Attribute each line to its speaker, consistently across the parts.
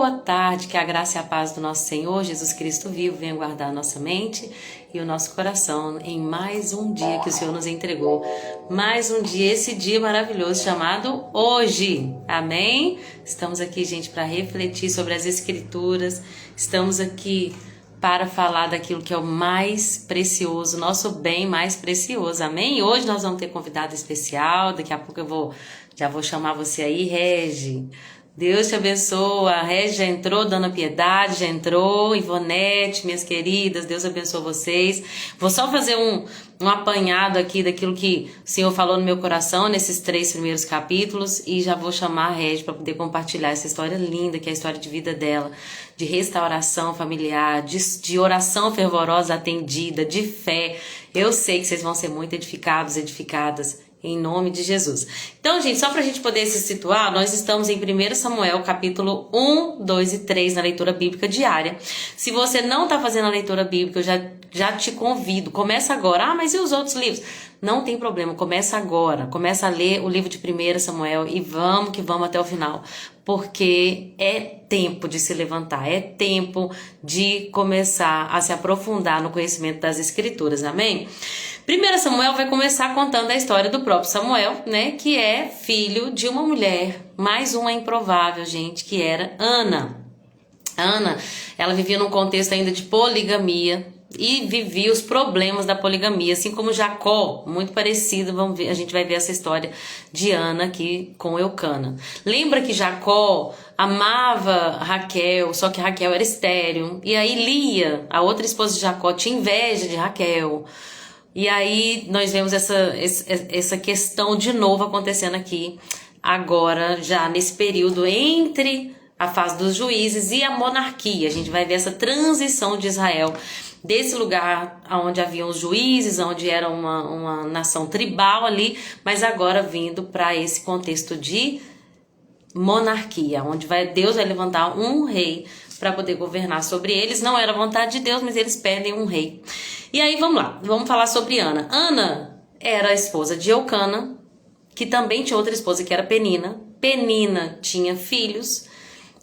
Speaker 1: Boa tarde, que a graça e a paz do nosso Senhor Jesus Cristo vivo venha guardar a nossa mente e o nosso coração em mais um dia que o Senhor nos entregou. Mais um dia, esse dia maravilhoso chamado hoje. Amém? Estamos aqui, gente, para refletir sobre as Escrituras. Estamos aqui para falar daquilo que é o mais precioso, nosso bem mais precioso. Amém? Hoje nós vamos ter convidado especial. Daqui a pouco já vou chamar você aí, Regi. Deus te abençoa. A Regi já entrou, Dona Piedade já entrou, Ivonete, minhas queridas, Deus abençoe vocês. Vou só fazer um apanhado aqui daquilo que o Senhor falou no meu coração nesses 3 primeiros capítulos e já vou chamar a Regi para poder compartilhar essa história linda, que é a história de vida dela, de restauração familiar, de oração fervorosa atendida, de fé. Eu sei que vocês vão ser muito edificados, edificadas, em nome de Jesus. Então, gente, só para a gente poder se situar, nós estamos em 1 Samuel, capítulo 1, 2 e 3, na leitura bíblica diária. Se você não está fazendo a leitura bíblica, eu já te convido. Começa agora. Ah, mas e os outros livros? Não tem problema, começa agora. Começa a ler o livro de 1 Samuel e vamos que vamos até o final. Porque é tempo de se levantar, é tempo de começar a se aprofundar no conhecimento das Escrituras, amém? 1 Samuel vai começar contando a história do próprio Samuel, né? Que é filho de uma mulher, mais uma improvável, gente, que era Ana. Ana, ela vivia num contexto ainda de poligamia e vivia os problemas da poligamia, assim como Jacó, muito parecido. Vamos ver, a gente vai ver essa história de Ana aqui com Eucana. Lembra que Jacó amava Raquel, só que Raquel era estéril, e aí Lia, a outra esposa de Jacó, tinha inveja de Raquel. E aí nós vemos essa questão de novo acontecendo aqui, agora já nesse período entre a fase dos juízes e a monarquia. A gente vai ver essa transição de Israel, desse lugar onde haviam os juízes, onde era uma nação tribal ali, mas agora vindo para esse contexto de monarquia, onde Deus vai levantar um rei para poder governar sobre eles. Não era vontade de Deus, mas eles pedem um rei. E aí vamos lá, vamos falar sobre Ana. Ana era a esposa de Eucana, que também tinha outra esposa que era Penina. Penina tinha filhos,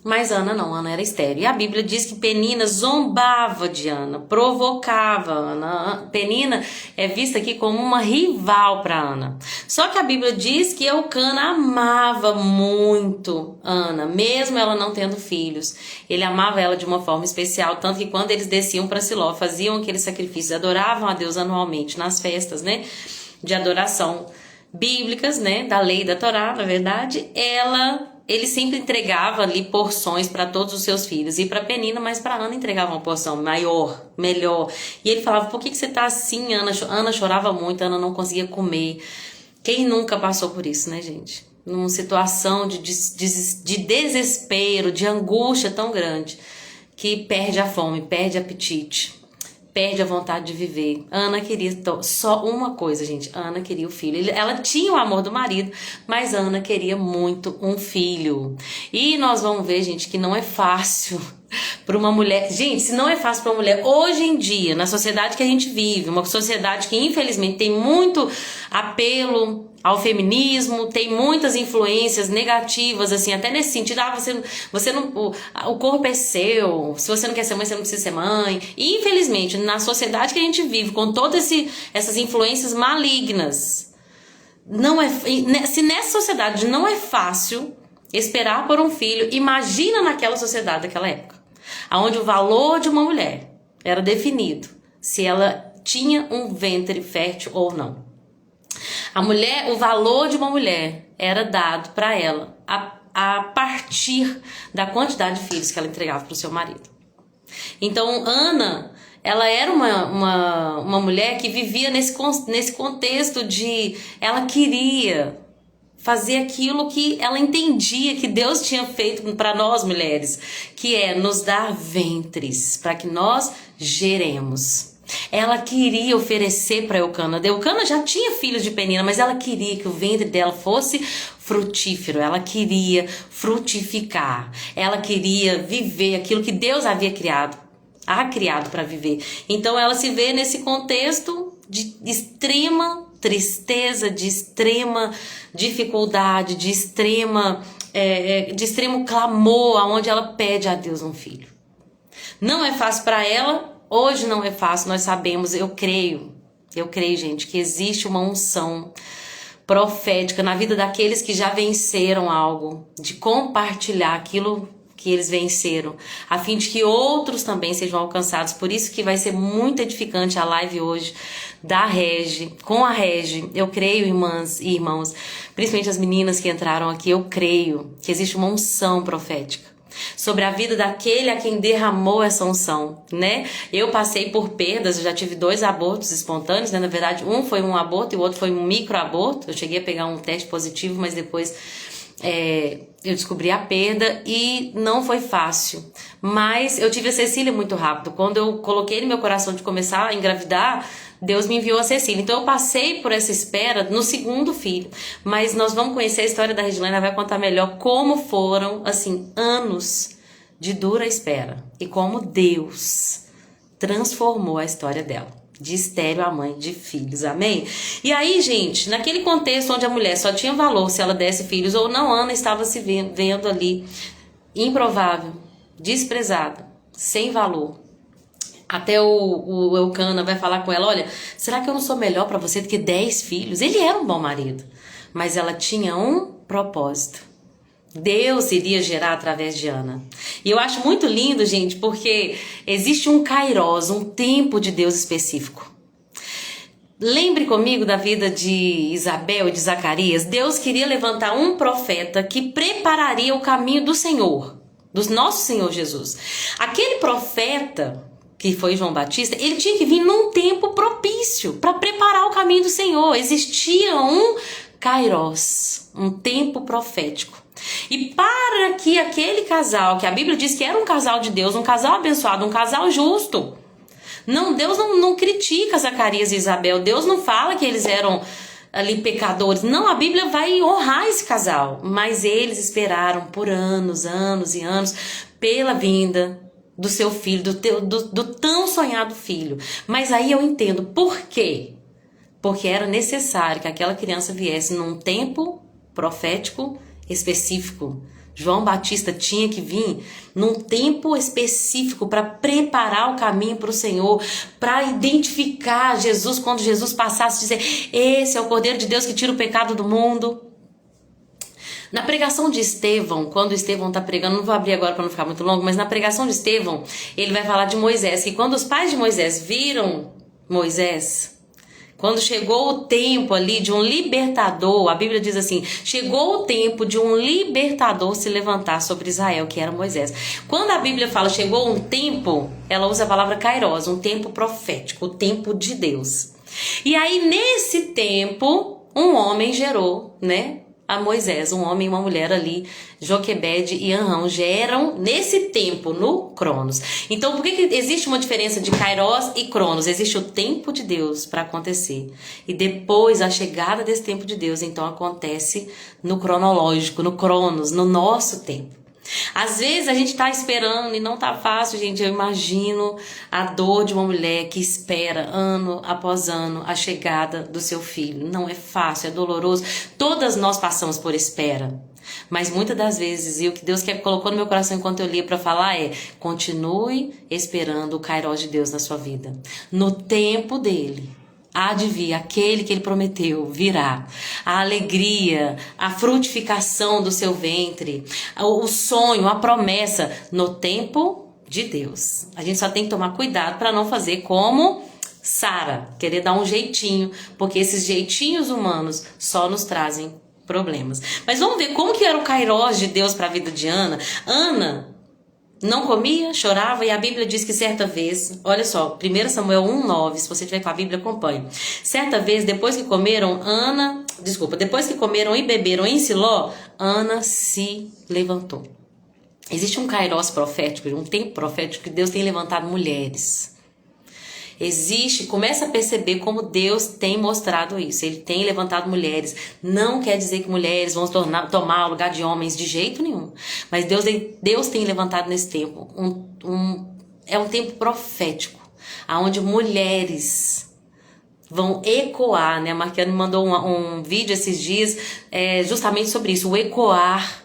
Speaker 1: mas Ana não, Ana era estéril. E a Bíblia diz que Penina zombava de Ana, provocava Ana. Penina é vista aqui como uma rival para Ana. Só que a Bíblia diz que Eucana amava muito Ana, mesmo ela não tendo filhos. Ele amava ela de uma forma especial, tanto que quando eles desciam para Siló, faziam aqueles sacrifícios, adoravam a Deus anualmente nas festas, né, de adoração bíblicas, né, da lei da Torá, na verdade, ele sempre entregava ali porções para todos os seus filhos, e para Penina, mas para Ana entregava uma porção maior, melhor. E ele falava: por que você tá assim, Ana? Ana chorava muito, Ana não conseguia comer. Quem nunca passou por isso, né, gente? Numa situação de desespero, de angústia tão grande, que perde a fome, perde apetite, perde a vontade de viver. Ana queria só uma coisa, gente. Ana queria o filho. Ela tinha o amor do marido, mas Ana queria muito um filho. E nós vamos ver, gente, que não é fácil para uma mulher. Gente, se não é fácil para uma mulher hoje em dia, na sociedade que a gente vive, uma sociedade que infelizmente tem muito apelo ao feminismo, tem muitas influências negativas, assim, até nesse sentido: você não, o corpo é seu, se você não quer ser mãe, você não precisa ser mãe. E infelizmente, na sociedade que a gente vive, com todas essas influências malignas, se nessa sociedade não é fácil esperar por um filho, imagina naquela sociedade daquela época, onde o valor de uma mulher era definido se ela tinha um ventre fértil ou não. O valor de uma mulher era dado para ela a partir da quantidade de filhos que ela entregava para o seu marido. Então, Ana, ela era uma mulher que vivia nesse contexto de... ela queria fazer aquilo que ela entendia que Deus tinha feito para nós mulheres, que é nos dar ventres, para que nós geremos. Ela queria oferecer para Eucana. Eucana já tinha filhos de Penina, mas ela queria que o ventre dela fosse frutífero. Ela queria frutificar. Ela queria viver aquilo que Deus havia criado para viver. Então ela se vê nesse contexto de extrema tristeza, de extrema dificuldade, de extrema de extremo clamor, aonde ela pede a Deus um filho. Não é fácil para ela, hoje não é fácil, nós sabemos, eu creio, gente, que existe uma unção profética na vida daqueles que já venceram algo, de compartilhar aquilo que eles venceram, a fim de que outros também sejam alcançados. Por isso que vai ser muito edificante a live hoje da Regi, com a Regi. Eu creio, irmãs e irmãos, principalmente as meninas que entraram aqui, eu creio que existe uma unção profética sobre a vida daquele a quem derramou essa unção, né? Eu passei por perdas, eu já tive 2 abortos espontâneos, né? Na verdade, um foi um aborto e o outro foi um microaborto. Eu cheguei a pegar um teste positivo, mas depois eu descobri a perda e não foi fácil. Mas eu tive a Cecília muito rápido. Quando eu coloquei no meu coração de começar a engravidar, Deus me enviou a Cecília. Então eu passei por essa espera no 2º filho. Mas nós vamos conhecer a história da Regilane, ela vai contar melhor como foram, assim, anos de dura espera. E como Deus transformou a história dela. De estéril a mãe de filhos, amém? E aí, gente, naquele contexto onde a mulher só tinha valor se ela desse filhos ou não, Ana estava se vendo ali improvável, desprezada, sem valor. Até o Eucana vai falar com ela, olha, será que eu não sou melhor para você do que 10 filhos? Ele era um bom marido, mas ela tinha um propósito. Deus iria gerar através de Ana. E eu acho muito lindo, gente, porque existe um kairos, um tempo de Deus específico. Lembre comigo da vida de Isabel e de Zacarias. Deus queria levantar um profeta que prepararia o caminho do Senhor, do nosso Senhor Jesus. Aquele profeta, que foi João Batista, ele tinha que vir num tempo propício para preparar o caminho do Senhor. Existia um kairos, um tempo profético. E para que aquele casal, que a Bíblia diz que era um casal de Deus, um casal abençoado, um casal justo, Deus não critica Zacarias e Isabel, Deus não fala que eles eram ali pecadores, não, a Bíblia vai honrar esse casal, mas eles esperaram por anos, anos e anos pela vinda do seu filho, do tão sonhado filho. Mas aí eu entendo por quê, porque era necessário que aquela criança viesse num tempo profético específico. João Batista tinha que vir num tempo específico para preparar o caminho para o Senhor, para identificar Jesus quando Jesus passasse, dizer, esse é o Cordeiro de Deus que tira o pecado do mundo. Na pregação de Estevão, quando Estevão está pregando, não vou abrir agora para não ficar muito longo, mas na pregação de Estevão, ele vai falar de Moisés, que quando os pais de Moisés viram Moisés, quando chegou o tempo ali de um libertador, a Bíblia diz assim, chegou o tempo de um libertador se levantar sobre Israel, que era Moisés. Quando a Bíblia fala chegou um tempo, ela usa a palavra kairos, um tempo profético, o tempo de Deus. E aí nesse tempo, um homem gerou, né, a Moisés, um homem e uma mulher ali, Joquebede e Anrão, geram nesse tempo, no Cronos. Então, por que existe uma diferença de Kairos e Cronos? Existe o tempo de Deus para acontecer. E depois, a chegada desse tempo de Deus, então, acontece no cronológico, no Cronos, no nosso tempo. Às vezes a gente tá esperando e não tá fácil, gente. Eu imagino a dor de uma mulher que espera ano após ano a chegada do seu filho. Não é fácil, é doloroso. Todas nós passamos por espera. Mas muitas das vezes, e o que Deus colocou no meu coração enquanto eu lia para falar é: continue esperando o kairos de Deus na sua vida. No tempo dele. Há de vir aquele que ele prometeu, virá. A alegria, a frutificação do seu ventre, o sonho, a promessa, no tempo de Deus. A gente só tem que tomar cuidado para não fazer como Sara, querer dar um jeitinho, porque esses jeitinhos humanos só nos trazem problemas. Mas vamos ver como que era o kairos de Deus para a vida de Ana. Ana não comia, chorava, e a Bíblia diz que certa vez, olha só, 1 Samuel 1:9, se você tiver com a Bíblia, acompanhe. Certa vez, depois que comeram e beberam em Siló, Ana se levantou. Existe um kairos profético, um tempo profético que Deus tem levantado mulheres. Começa a perceber como Deus tem mostrado isso. Ele tem levantado mulheres. Não quer dizer que mulheres vão tomar o lugar de homens de jeito nenhum. Mas Deus tem levantado nesse tempo. É um tempo profético, onde mulheres vão ecoar, né? A Marquiane me mandou um vídeo esses dias justamente sobre isso, o ecoar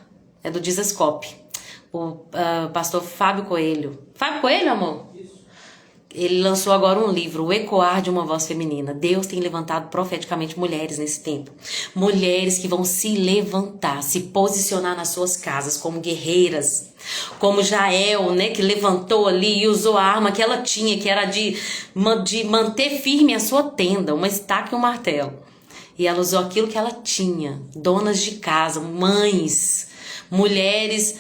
Speaker 1: é do Dizascope. O pastor Fábio Coelho. Fábio Coelho, amor? Ele lançou agora um livro, O Ecoar de uma Voz Feminina. Deus tem levantado profeticamente mulheres nesse tempo. Mulheres que vão se levantar, se posicionar nas suas casas como guerreiras. Como Jael, né, que levantou ali e usou a arma que ela tinha, que era de manter firme a sua tenda, uma estaca e um martelo. E ela usou aquilo que ela tinha. Donas de casa, mães, mulheres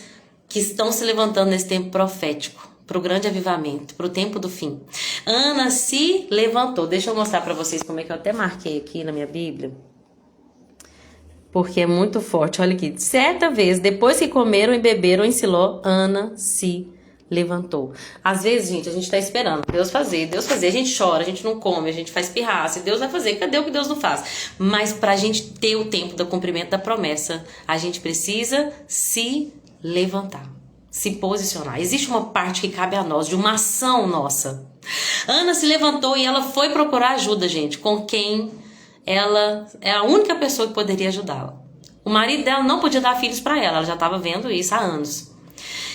Speaker 1: que estão se levantando nesse tempo profético. Para o grande avivamento, para o tempo do fim. Ana se levantou. Deixa eu mostrar para vocês como é que eu até marquei aqui na minha Bíblia. Porque é muito forte. Olha aqui. Certa vez, depois que comeram e beberam em Siló, Ana se levantou. Às vezes, gente, a gente está esperando Deus fazer. A gente chora, a gente não come, a gente faz pirraça. E Deus vai fazer. Cadê o que Deus não faz? Mas para a gente ter o tempo do cumprimento da promessa, a gente precisa se levantar. Se posicionar. Existe uma parte que cabe a nós, de uma ação nossa. Ana se levantou e ela foi procurar ajuda, gente, com quem ela é a única pessoa que poderia ajudá-la. O marido dela não podia dar filhos para ela já estava vendo isso há anos.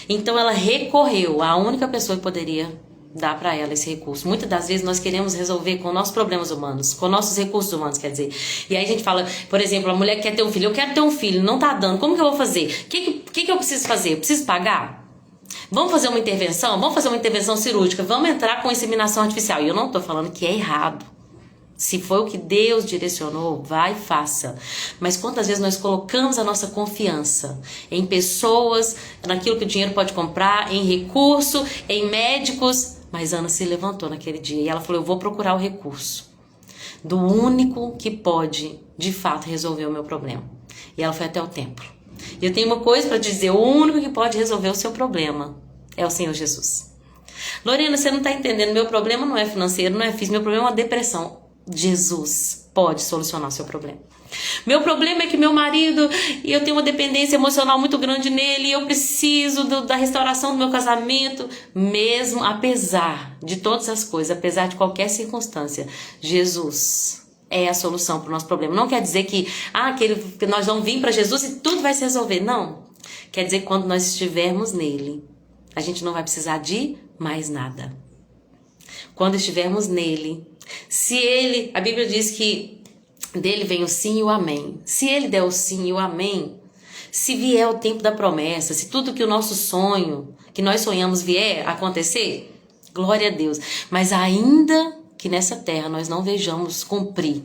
Speaker 1: Então ela recorreu à única pessoa que poderia dar para ela esse recurso. Muitas das vezes nós queremos resolver com nossos problemas humanos, com nossos recursos humanos, quer dizer. E aí a gente fala, por exemplo, a mulher quer ter um filho, eu quero ter um filho, não tá dando, como que eu vou fazer? O que eu preciso fazer? Eu preciso pagar? Vamos fazer uma intervenção? Vamos fazer uma intervenção cirúrgica, vamos entrar com inseminação artificial. E eu não tô falando que é errado. Se foi o que Deus direcionou, vai e faça. Mas quantas vezes nós colocamos a nossa confiança em pessoas, naquilo que o dinheiro pode comprar, em recurso, em médicos. Mas Ana se levantou naquele dia e ela falou, eu vou procurar o recurso do único que pode, de fato, resolver o meu problema. E ela foi até o templo. E eu tenho uma coisa para dizer, o único que pode resolver o seu problema é o Senhor Jesus. Lorena, você não está entendendo, meu problema não é financeiro, não é físico, meu problema é uma depressão. Jesus pode solucionar o seu problema. Meu problema é que meu marido, e eu tenho uma dependência emocional muito grande nele, e eu preciso da restauração do meu casamento. Mesmo apesar de todas as coisas, apesar de qualquer circunstância, Jesus é a solução para o nosso problema. Não quer dizer que nós vamos vir para Jesus e tudo vai se resolver. Não. Quer dizer que quando nós estivermos nele, a gente não vai precisar de mais nada. Quando estivermos nele, se ele, a Bíblia diz que dele vem o sim e o amém. Se ele der o sim e o amém, se vier o tempo da promessa, se tudo que o nosso sonho, que nós sonhamos vier a acontecer, glória a Deus. Mas ainda que nessa terra nós não vejamos cumprir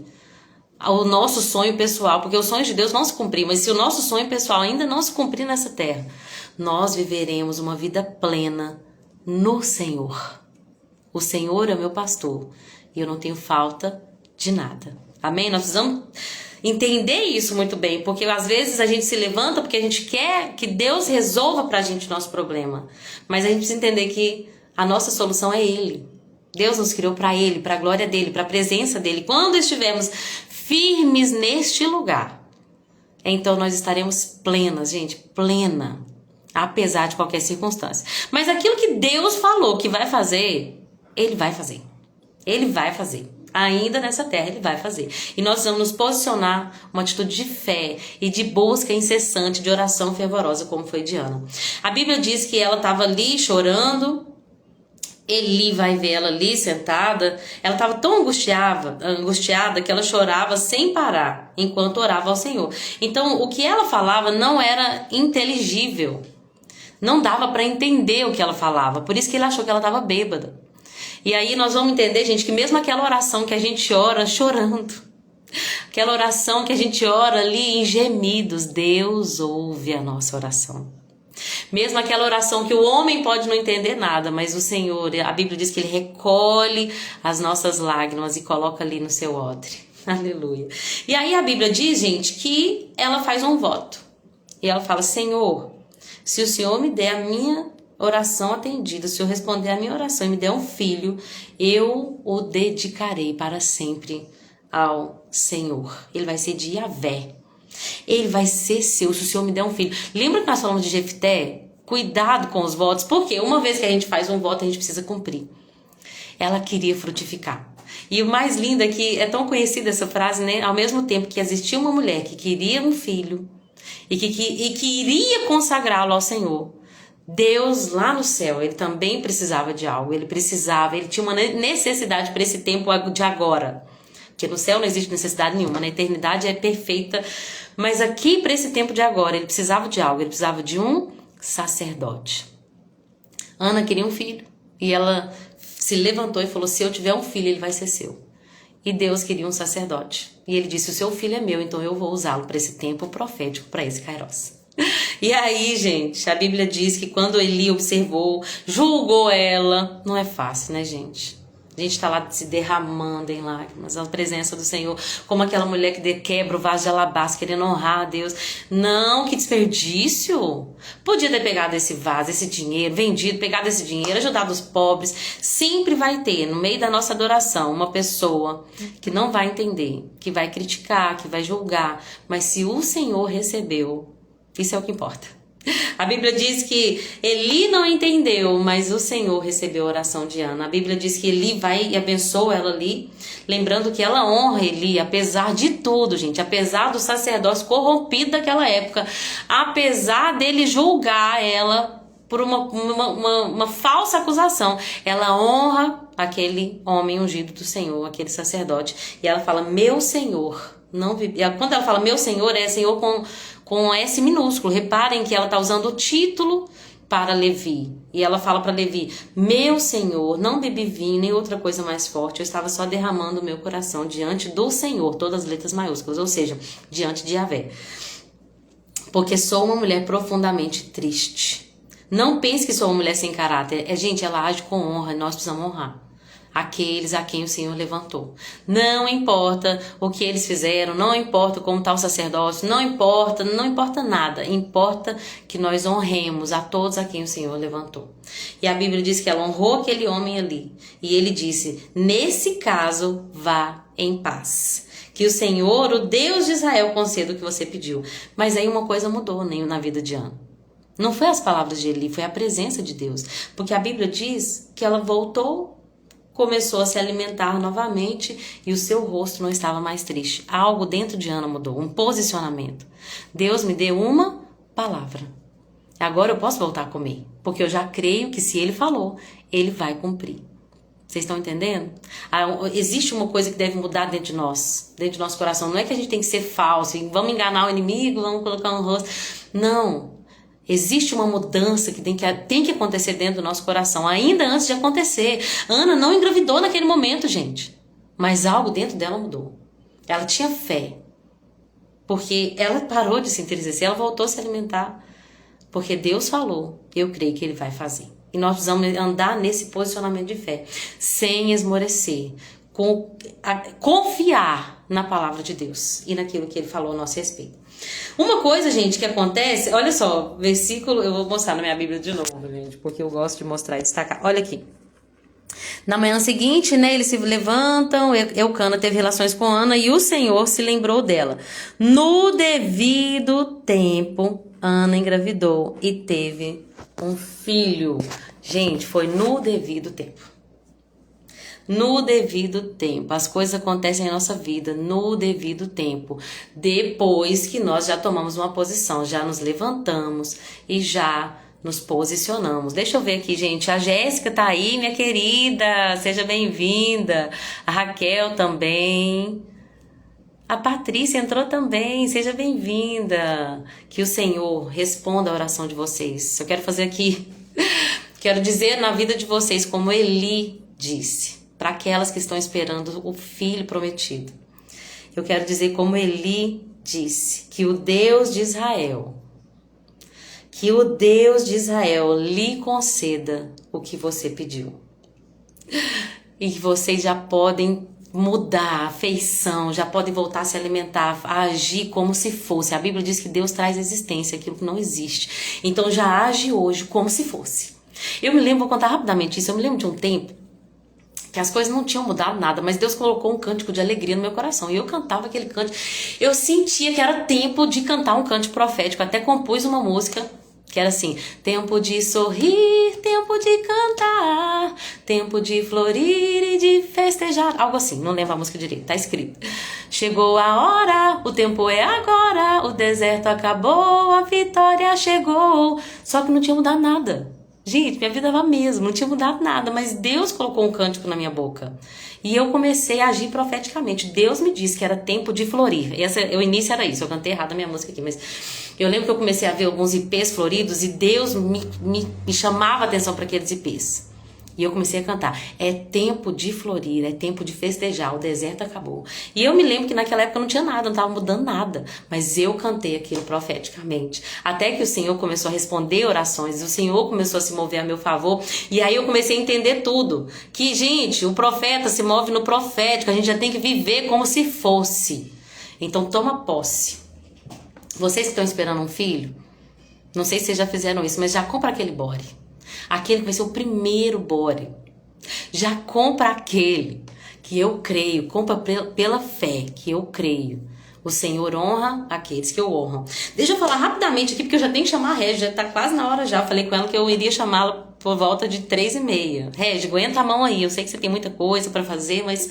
Speaker 1: o nosso sonho pessoal, porque os sonhos de Deus vão se cumprir, mas se o nosso sonho pessoal ainda não se cumprir nessa terra, nós viveremos uma vida plena no Senhor. O Senhor é meu pastor e eu não tenho falta de nada. Amém? Nós precisamos entender isso muito bem, porque às vezes a gente se levanta porque a gente quer que Deus resolva pra gente o nosso problema, mas a gente precisa entender que a nossa solução é Ele. Deus nos criou para Ele, para a glória dEle, para a presença dEle. Quando estivermos firmes neste lugar, então nós estaremos plenas, gente, plena, apesar de qualquer circunstância. Mas aquilo que Deus falou que vai fazer, Ele vai fazer. Ele vai fazer. Ainda nessa terra Ele vai fazer. E nós vamos nos posicionar uma atitude de fé e de busca incessante, de oração fervorosa, como foi de Ana. A Bíblia diz que ela estava ali chorando. Eli vai ver ela ali sentada. Ela estava tão angustiada que ela chorava sem parar enquanto orava ao Senhor. Então o que ela falava não era inteligível. Não dava para entender o que ela falava. Por isso que ele achou que ela estava bêbada. E aí nós vamos entender, gente, que mesmo aquela oração que a gente ora chorando, aquela oração que a gente ora ali em gemidos, Deus ouve a nossa oração. Mesmo aquela oração que o homem pode não entender nada, mas o Senhor, a Bíblia diz que Ele recolhe as nossas lágrimas e coloca ali no seu odre. Aleluia. E aí a Bíblia diz, gente, que ela faz um voto. E ela fala, Senhor, se o Senhor me der a minha oração atendida, se eu responder a minha oração e me der um filho, eu o dedicarei para sempre ao Senhor. Ele vai ser de Yahvé. Ele vai ser seu, se o Senhor me der um filho. Lembra que nós falamos de Jefté? Cuidado com os votos, porque uma vez que a gente faz um voto, a gente precisa cumprir. Ela queria frutificar. E o mais lindo é que é tão conhecida essa frase, né? Ao mesmo tempo que existia uma mulher que queria um filho, e que iria consagrá-lo ao Senhor. Deus lá no céu, ele também precisava de algo, ele tinha uma necessidade para esse tempo de agora. Porque no céu não existe necessidade nenhuma, na eternidade é perfeita, mas aqui para esse tempo de agora, ele precisava de algo, ele precisava de um sacerdote. Ana queria um filho e ela se levantou e falou: se eu tiver um filho, ele vai ser seu. E Deus queria um sacerdote. E ele disse: o seu filho é meu, então eu vou usá-lo para esse tempo profético, para esse Kairos. E aí, gente, a Bíblia diz que quando Eli observou, julgou ela, não é fácil, né, gente? A gente tá lá se derramando em lágrimas, a presença do Senhor, como aquela mulher que quebra o vaso de alabastro, querendo honrar a Deus. Não, que desperdício! Podia ter pegado esse vaso, esse dinheiro, vendido, pegado esse dinheiro, ajudado os pobres. Sempre vai ter, no meio da nossa adoração, uma pessoa que não vai entender, que vai criticar, que vai julgar. Mas se o Senhor recebeu, isso é o que importa. A Bíblia diz que Eli não entendeu, mas o Senhor recebeu a oração de Ana. A Bíblia diz que Eli vai e abençoa ela ali, lembrando que ela honra Eli, apesar de tudo, gente, apesar do sacerdócio corrompido daquela época, apesar dele julgar ela por uma falsa acusação, ela honra aquele homem ungido do Senhor, aquele sacerdote, e ela fala: meu Senhor. Não, quando ela fala meu Senhor, é Senhor com S minúsculo. Reparem que ela está usando o título para Levi. E ela fala para Levi: meu Senhor, não bebi vinho nem outra coisa mais forte. Eu estava só derramando o meu coração diante do Senhor. Todas as letras maiúsculas, ou seja, diante de Yahvé. Porque sou uma mulher profundamente triste. Não pense que sou uma mulher sem caráter. Gente, ela age com honra e nós precisamos honrar aqueles a quem o Senhor levantou. Não importa o que eles fizeram, não importa como está o sacerdócio, não importa nada. Importa que nós honremos a todos a quem o Senhor levantou. E a Bíblia diz que ela honrou aquele homem ali. E ele disse: nesse caso, vá em paz. Que o Senhor, o Deus de Israel, conceda o que você pediu. Mas aí uma coisa mudou na vida de Ana. Não foi as palavras de Eli, foi a presença de Deus. Porque a Bíblia diz que ela voltou, começou a se alimentar novamente e o seu rosto não estava mais triste. Algo dentro de Ana mudou, um posicionamento. Deus me deu uma palavra. Agora eu posso voltar a comer, porque eu já creio que se Ele falou, Ele vai cumprir. Vocês estão entendendo? Existe uma coisa que deve mudar dentro de nós, dentro do nosso coração. Não é que a gente tem que ser falso, vamos enganar o inimigo, vamos colocar um rosto. Não. Existe uma mudança que tem que acontecer dentro do nosso coração, ainda antes de acontecer. Ana não engravidou naquele momento, gente. Mas algo dentro dela mudou. Ela tinha fé. Porque ela parou de se entristecer, ela voltou a se alimentar. Porque Deus falou, eu creio que Ele vai fazer. E nós precisamos andar nesse posicionamento de fé, sem esmorecer, confiar na palavra de Deus e naquilo que Ele falou a nosso respeito. Uma coisa, gente, que acontece, olha só, versículo, eu vou mostrar na minha Bíblia de novo, gente, porque eu gosto de mostrar e destacar. Olha aqui. Na manhã seguinte, né, eles se levantam, Eucana teve relações com Ana e o Senhor se lembrou dela. No devido tempo, Ana engravidou e teve um filho. Gente, foi no devido tempo. No devido tempo. As coisas acontecem em nossa vida no devido tempo. Depois que nós já tomamos uma posição, já nos levantamos e já nos posicionamos. Deixa eu ver aqui, gente. A Jéssica tá aí, minha querida. Seja bem-vinda. A Raquel também. A Patrícia entrou também. Seja bem-vinda. Que o Senhor responda a oração de vocês. Eu quero fazer aqui, quero dizer na vida de vocês como Eli disse. Para aquelas que estão esperando o filho prometido. Eu quero dizer como Eli disse, que o Deus de Israel lhe conceda o que você pediu. E que vocês já podem mudar a feição, já podem voltar a se alimentar, a agir como se fosse. A Bíblia diz que Deus traz existência, aquilo que não existe. Então já age hoje como se fosse. Eu me lembro, vou contar rapidamente isso, eu me lembro de um tempo que as coisas não tinham mudado nada, mas Deus colocou um cântico de alegria no meu coração, e eu cantava aquele cântico, eu sentia que era tempo de cantar um cântico profético, até compus uma música Que era assim: tempo de sorrir, tempo de cantar, tempo de florir e de festejar. Algo assim, não lembro a música direito, tá escrito. Chegou a hora, o tempo é agora, o deserto acabou, a vitória chegou. Só que não tinha mudado nada. Gente, minha vida era a mesma, não tinha mudado nada, mas Deus colocou um cântico na minha boca. E eu comecei a agir profeticamente. Deus me disse que era tempo de florir. O início era isso, eu cantei errado a minha música aqui, mas eu lembro que eu comecei a ver alguns ipês floridos e Deus me chamava a atenção para aqueles ipês. E eu comecei a cantar: é tempo de florir, é tempo de festejar, o deserto acabou. E eu me lembro que naquela época não tinha nada, não estava mudando nada. Mas eu cantei aquilo profeticamente. Até que o Senhor começou a responder orações, o Senhor começou a se mover a meu favor. E aí eu comecei a entender tudo. Que, gente, o profeta se move no profético, a gente já tem que viver como se fosse. Então toma posse. Vocês que estão esperando um filho, não sei se vocês já fizeram isso, mas já compra aquele body. Aquele que vai ser o primeiro body. Já compra aquele que eu creio. Compra pela fé que eu creio. O Senhor honra aqueles que o honram. Deixa eu falar rapidamente aqui, porque eu já tenho que chamar a Regi. Já tá quase na hora já. Eu falei com ela que eu iria chamá-la por volta de 3h30. Regi, aguenta a mão aí. Eu sei que você tem muita coisa pra fazer, mas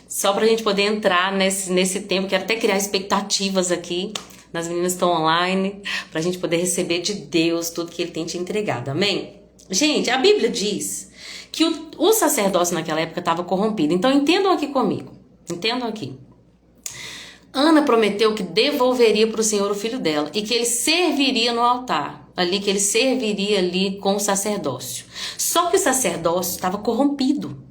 Speaker 1: só pra gente poder entrar nesse tempo. Quero até criar expectativas aqui nas meninas que estão online, pra gente poder receber de Deus tudo que Ele tem te entregado. Amém? Gente, a Bíblia diz que o sacerdócio naquela época estava corrompido. Então entendam aqui comigo. Entendam aqui. Ana prometeu que devolveria para o Senhor o filho dela e que ele serviria no altar. Ali, que ele serviria ali com o sacerdócio. Só que o sacerdócio estava corrompido.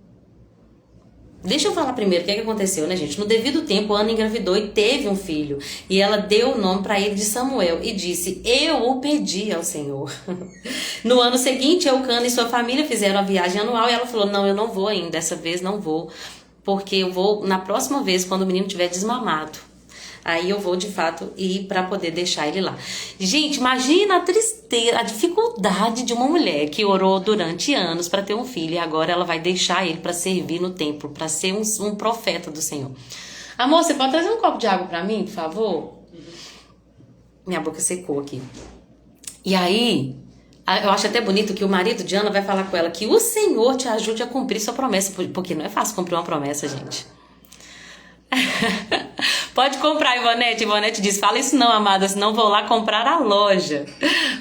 Speaker 1: Deixa eu falar primeiro o que aconteceu, né, gente? No devido tempo, Ana engravidou e teve um filho. E ela deu o nome para ele de Samuel e disse: eu o pedi ao Senhor. No ano seguinte, Eucana e sua família fizeram a viagem anual e ela falou: não, eu não vou ainda, dessa vez não vou. Porque eu vou na próxima vez, quando o menino tiver desmamado. Aí eu vou, de fato, ir para poder deixar ele lá. Gente, imagina a tristeza, a dificuldade de uma mulher que orou durante anos para ter um filho e agora ela vai deixar ele para servir no templo, para ser um profeta do Senhor. Amor, você pode trazer um copo de água para mim, por favor? Minha boca secou aqui. E aí, eu acho até bonito que o marido de Ana vai falar com ela que o Senhor te ajude a cumprir sua promessa, porque não é fácil cumprir uma promessa, gente. Pode comprar, Ivonete. Ivonete diz: fala isso não, amada, senão vou lá comprar a loja.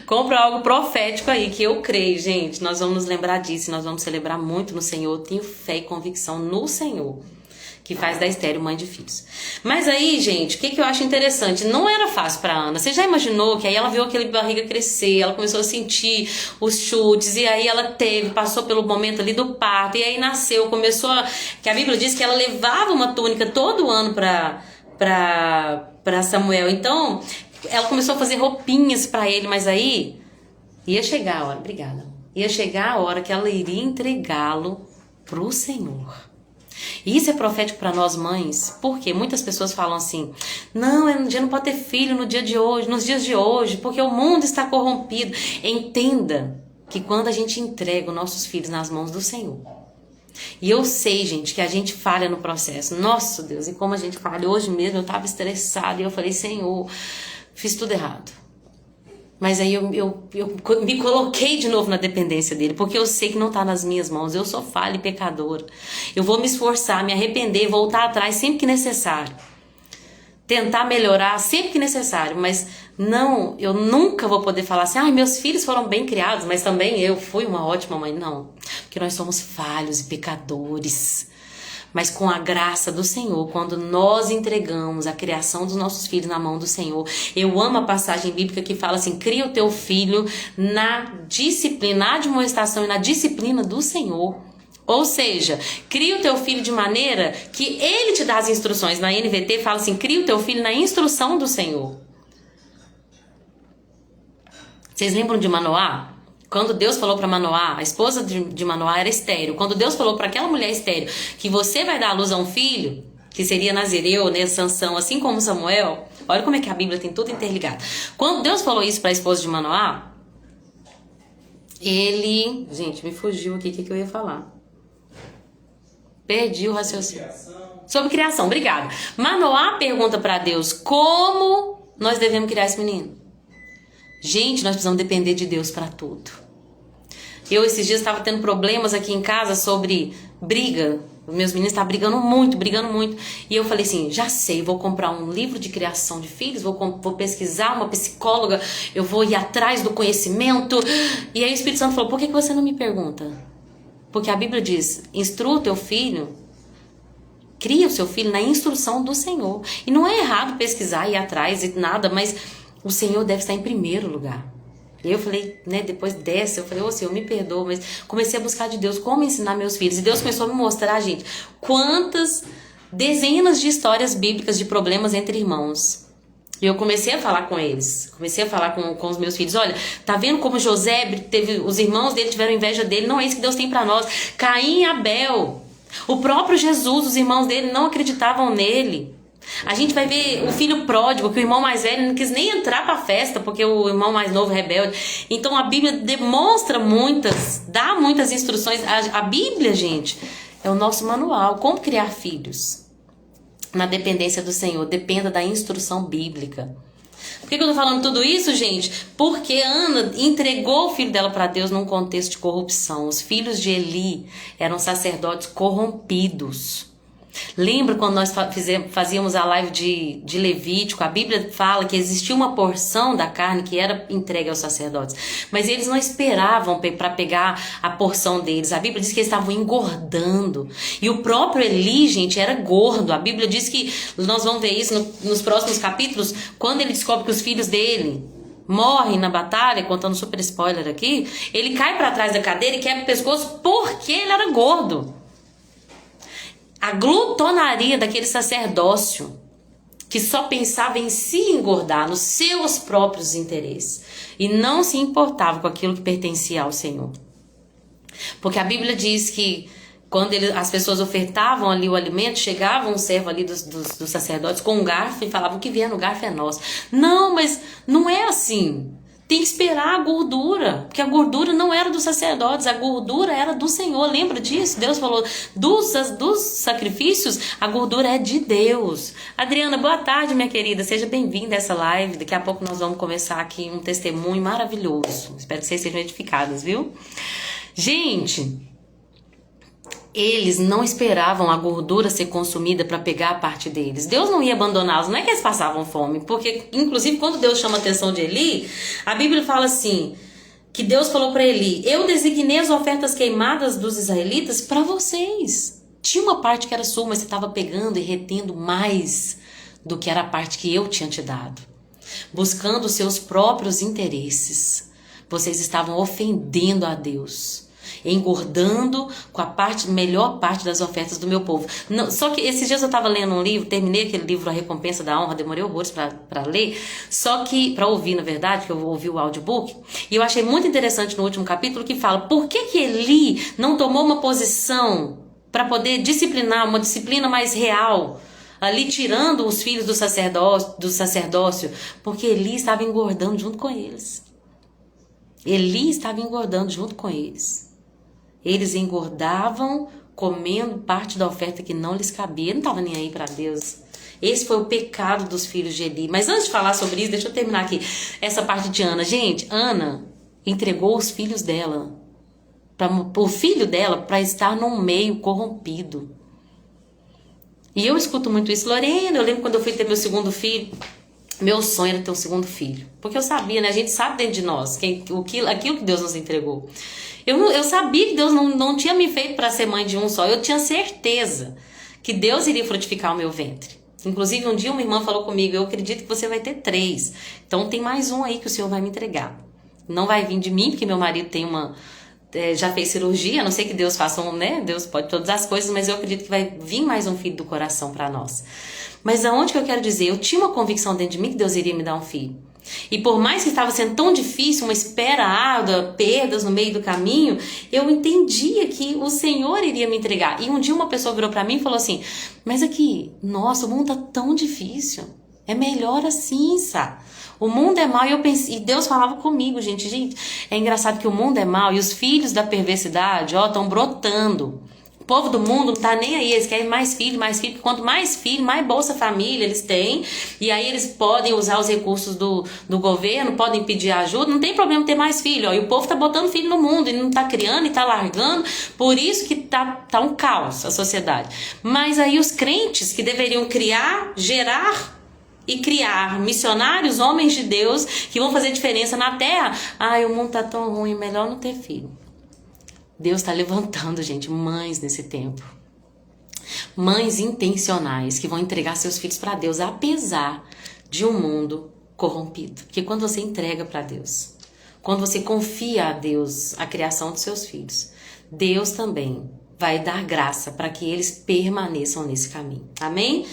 Speaker 1: Compra algo profético aí, que eu creio, gente. Nós vamos nos lembrar disso, nós vamos celebrar muito no Senhor. Eu tenho fé e convicção no Senhor, que faz da estéril mãe de filhos. Mas aí, gente, o que eu acho interessante? Não era fácil para Ana. Você já imaginou que aí ela viu aquele barriga crescer, ela começou a sentir os chutes, e aí ela passou pelo momento ali do parto, e aí nasceu, que a Bíblia diz que ela levava uma túnica todo ano para Samuel. Então, ela começou a fazer roupinhas para ele, mas aí ia chegar a hora, obrigada, ia chegar a hora que ela iria entregá-lo pro Senhor. E isso é profético para nós mães, porque muitas pessoas falam assim: não, a gente não pode ter filho nos dias de hoje, porque o mundo está corrompido. Entenda que quando a gente entrega os nossos filhos nas mãos do Senhor, e eu sei, gente, que a gente falha no processo. Nossa, Deus, e como a gente falha. Hoje mesmo eu estava estressada e eu falei: Senhor, fiz tudo errado. Mas aí eu me coloquei de novo na dependência dele, porque eu sei que não está nas minhas mãos. Eu sou falha e pecadora. Eu vou me esforçar, me arrepender, voltar atrás sempre que necessário. Tentar melhorar sempre que necessário, mas não, eu nunca vou poder falar assim: meus filhos foram bem criados, mas também eu fui uma ótima mãe. Não, porque nós somos falhos e pecadores. Mas com a graça do Senhor, quando nós entregamos a criação dos nossos filhos na mão do Senhor, eu amo a passagem bíblica que fala assim: cria o teu filho na disciplina, na admoestação e na disciplina do Senhor. Ou seja, cria o teu filho de maneira que ele te dá as instruções. Na NVT fala assim: cria o teu filho na instrução do Senhor. Vocês lembram de Manoá? Quando Deus falou para Manoá, a esposa de Manoá era estéril. Quando Deus falou para aquela mulher estéril que você vai dar à luz a um filho, que seria Nazireu, né, Sansão, assim como Samuel. Olha como é que a Bíblia tem tudo interligado. Quando Deus falou isso para a esposa de Manoá, ele... Gente, me fugiu aqui o que eu ia falar. Perdi o raciocínio. Sobre criação, obrigada. Manoá pergunta para Deus: como nós devemos criar esse menino? Gente, nós precisamos depender de Deus para tudo. Eu esses dias estava tendo problemas aqui em casa sobre briga. Os meus meninos estavam brigando muito. E eu falei assim, já sei, vou comprar um livro de criação de filhos, vou pesquisar uma psicóloga, eu vou ir atrás do conhecimento. E aí o Espírito Santo falou, por que você não me pergunta? Porque a Bíblia diz, instrua o teu filho, cria o seu filho na instrução do Senhor. E não é errado pesquisar, ir atrás e nada, mas o Senhor deve estar em primeiro lugar. E eu falei, né, depois dessa, eu falei, ô Senhor, me perdoa, mas comecei a buscar de Deus como ensinar meus filhos. E Deus começou a me mostrar, gente, quantas dezenas de histórias bíblicas de problemas entre irmãos. E eu comecei a falar com eles, comecei a falar com os meus filhos. Olha, tá vendo como José teve, os irmãos dele tiveram inveja dele? Não é isso que Deus tem pra nós. Caim e Abel, o próprio Jesus, os irmãos dele não acreditavam nele. A gente vai ver o filho pródigo, que o irmão mais velho não quis nem entrar para a festa, porque o irmão mais novo rebelde. Então a Bíblia demonstra dá muitas instruções. A Bíblia, gente, é o nosso manual. Como criar filhos? Na dependência do Senhor, dependa da instrução bíblica. Por que eu tô falando tudo isso, gente? Porque Ana entregou o filho dela para Deus num contexto de corrupção. Os filhos de Eli eram sacerdotes corrompidos. Lembra quando nós fazíamos a live de Levítico? A Bíblia fala que existia uma porção da carne que era entregue aos sacerdotes, mas eles não esperavam para pegar a porção deles. A Bíblia diz que eles estavam engordando, e o próprio Eli, gente, era gordo. A Bíblia diz que, nós vamos ver isso nos próximos capítulos, quando ele descobre que os filhos dele morrem na batalha, contando super spoiler aqui, ele cai para trás da cadeira e quebra o pescoço porque ele era gordo. A glutonaria daquele sacerdócio que só pensava em se engordar, nos seus próprios interesses, e não se importava com aquilo que pertencia ao Senhor. Porque a Bíblia diz que quando as pessoas ofertavam ali o alimento, chegava um servo ali dos sacerdotes com um garfo e falava, o que vier no garfo é nosso. Não, mas não é assim. Tem que esperar a gordura, porque a gordura não era dos sacerdotes, a gordura era do Senhor. Lembra disso? Deus falou, dos sacrifícios, a gordura é de Deus. Adriana, boa tarde, minha querida, seja bem-vinda a essa live. Daqui a pouco nós vamos começar aqui um testemunho maravilhoso. Espero que vocês sejam edificadas, viu? Gente, eles não esperavam a gordura ser consumida para pegar a parte deles. Deus não ia abandoná-los, não é que eles passavam fome, porque inclusive quando Deus chama a atenção de Eli, a Bíblia fala assim, que Deus falou para Eli, eu designei as ofertas queimadas dos israelitas para vocês. Tinha uma parte que era sua, mas você estava pegando e retendo mais do que era a parte que eu tinha te dado, buscando os seus próprios interesses. Vocês estavam ofendendo a Deus, engordando com a melhor parte das ofertas do meu povo. Não, só que esses dias eu estava lendo um livro, terminei aquele livro A Recompensa da Honra, demorei horrores para ler, só que, para ouvir na verdade, que eu ouvi o audiobook, e eu achei muito interessante no último capítulo que fala, por que Eli não tomou uma posição para poder disciplinar, uma disciplina mais real, ali tirando os filhos do sacerdócio, porque Eli estava engordando junto com eles. Eli estava engordando junto com eles. Eles engordavam comendo parte da oferta que não lhes cabia. Ele não estava nem aí para Deus. Esse foi o pecado dos filhos de Eli. Mas antes de falar sobre isso, deixa eu terminar aqui essa parte de Ana. Gente, Ana entregou os filhos dela, o filho dela, para estar num meio corrompido. E eu escuto muito isso. Lorena, eu lembro quando eu fui ter meu segundo filho, meu sonho era ter um segundo filho. Porque eu sabia, né? A gente sabe dentro de nós aquilo que Deus nos entregou. Eu sabia que Deus não tinha me feito para ser mãe de um só. Eu tinha certeza que Deus iria frutificar o meu ventre. Inclusive, um dia uma irmã falou comigo, eu acredito que você vai ter 3. Então, tem mais um aí que o Senhor vai me entregar. Não vai vir de mim, porque meu marido tem já fez cirurgia, a não sei que Deus faça né? Deus pode todas as coisas, mas eu acredito que vai vir mais um filho do coração para nós. Mas aonde que eu quero dizer? Eu tinha uma convicção dentro de mim que Deus iria me dar um filho. E por mais que estava sendo tão difícil, uma espera árdua, perdas no meio do caminho, eu entendia que o Senhor iria me entregar. E um dia uma pessoa virou para mim e falou assim, mas aqui, nossa, o mundo tá tão difícil. É melhor assim, sabe? O mundo é mau. E Deus falava comigo, gente, é engraçado que o mundo é mau e os filhos da perversidade, estão brotando. O povo do mundo não tá nem aí, eles querem mais filho, porque quanto mais filho, mais Bolsa Família eles têm, e aí eles podem usar os recursos do governo, podem pedir ajuda, não tem problema ter mais filho, ó, e o povo tá botando filho no mundo, e não tá criando, e tá largando, por isso que tá um caos a sociedade. Mas aí os crentes que deveriam criar, gerar e criar missionários, homens de Deus, que vão fazer diferença na terra, ai, o mundo tá tão ruim, melhor não ter filho. Deus está levantando, gente, mães nesse tempo. Mães intencionais que vão entregar seus filhos para Deus, apesar de um mundo corrompido. Porque quando você entrega para Deus, quando você confia a Deus a criação dos seus filhos, Deus também vai dar graça para que eles permaneçam nesse caminho. Amém?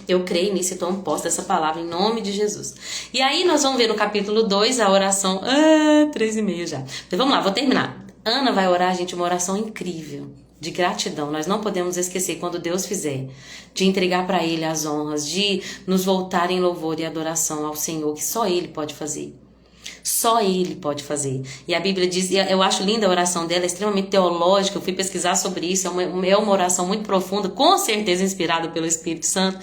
Speaker 1: Eu creio nisso e tomo posse dessa palavra em nome de Jesus. E aí nós vamos ver no capítulo 2 a oração. 3:30 já. Então vamos lá, vou terminar. Ana vai orar, gente, uma oração incrível de gratidão. Nós não podemos esquecer, quando Deus fizer, de entregar para Ele as honras, de nos voltar em louvor e adoração ao Senhor, que só Ele pode fazer. Só Ele pode fazer. E a Bíblia diz, eu acho linda a oração dela, é extremamente teológica, eu fui pesquisar sobre isso, é uma oração muito profunda, com certeza inspirada pelo Espírito Santo.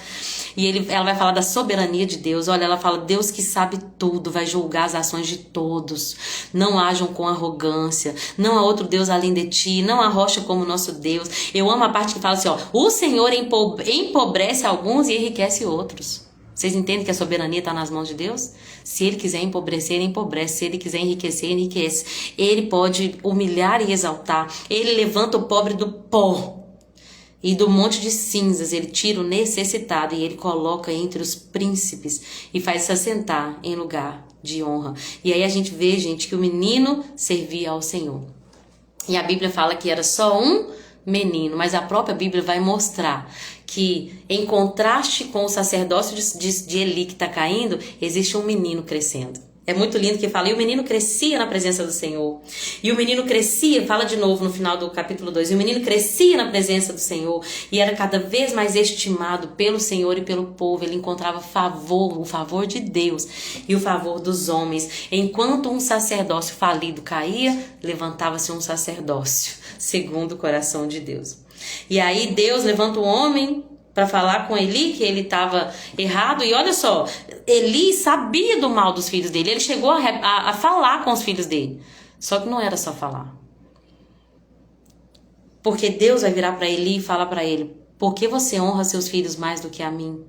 Speaker 1: E ela vai falar da soberania de Deus. Olha, ela fala, Deus que sabe tudo, vai julgar as ações de todos. Não ajam com arrogância, não há outro Deus além de ti, não há rocha como nosso Deus. Eu amo a parte que fala assim, ó, o Senhor empobrece alguns e enriquece outros. Vocês entendem que a soberania está nas mãos de Deus? Se Ele quiser empobrecer, Ele empobrece. Se Ele quiser enriquecer, Ele enriquece. Ele pode humilhar e exaltar. Ele levanta o pobre do pó e do monte de cinzas. Ele tira o necessitado e Ele coloca entre os príncipes e faz se assentar em lugar de honra. E aí a gente vê, gente, que o menino servia ao Senhor. E a Bíblia fala que era só um menino, mas a própria Bíblia vai mostrar que, em contraste com o sacerdócio de Eli que está caindo, existe um menino crescendo. É muito lindo que fala, e o menino crescia na presença do Senhor. E o menino crescia, fala de novo no final do capítulo 2, e o menino crescia na presença do Senhor, e era cada vez mais estimado pelo Senhor e pelo povo. Ele encontrava favor, o favor de Deus e o favor dos homens. Enquanto um sacerdócio falido caía, levantava-se um sacerdócio segundo o coração de Deus. E aí Deus levanta o homem para falar com Eli que ele estava errado. E olha só, Eli sabia do mal dos filhos dele. Ele chegou a falar com os filhos dele. Só que não era só falar. Porque Deus vai virar para Eli e falar para ele, por que você honra seus filhos mais do que a mim?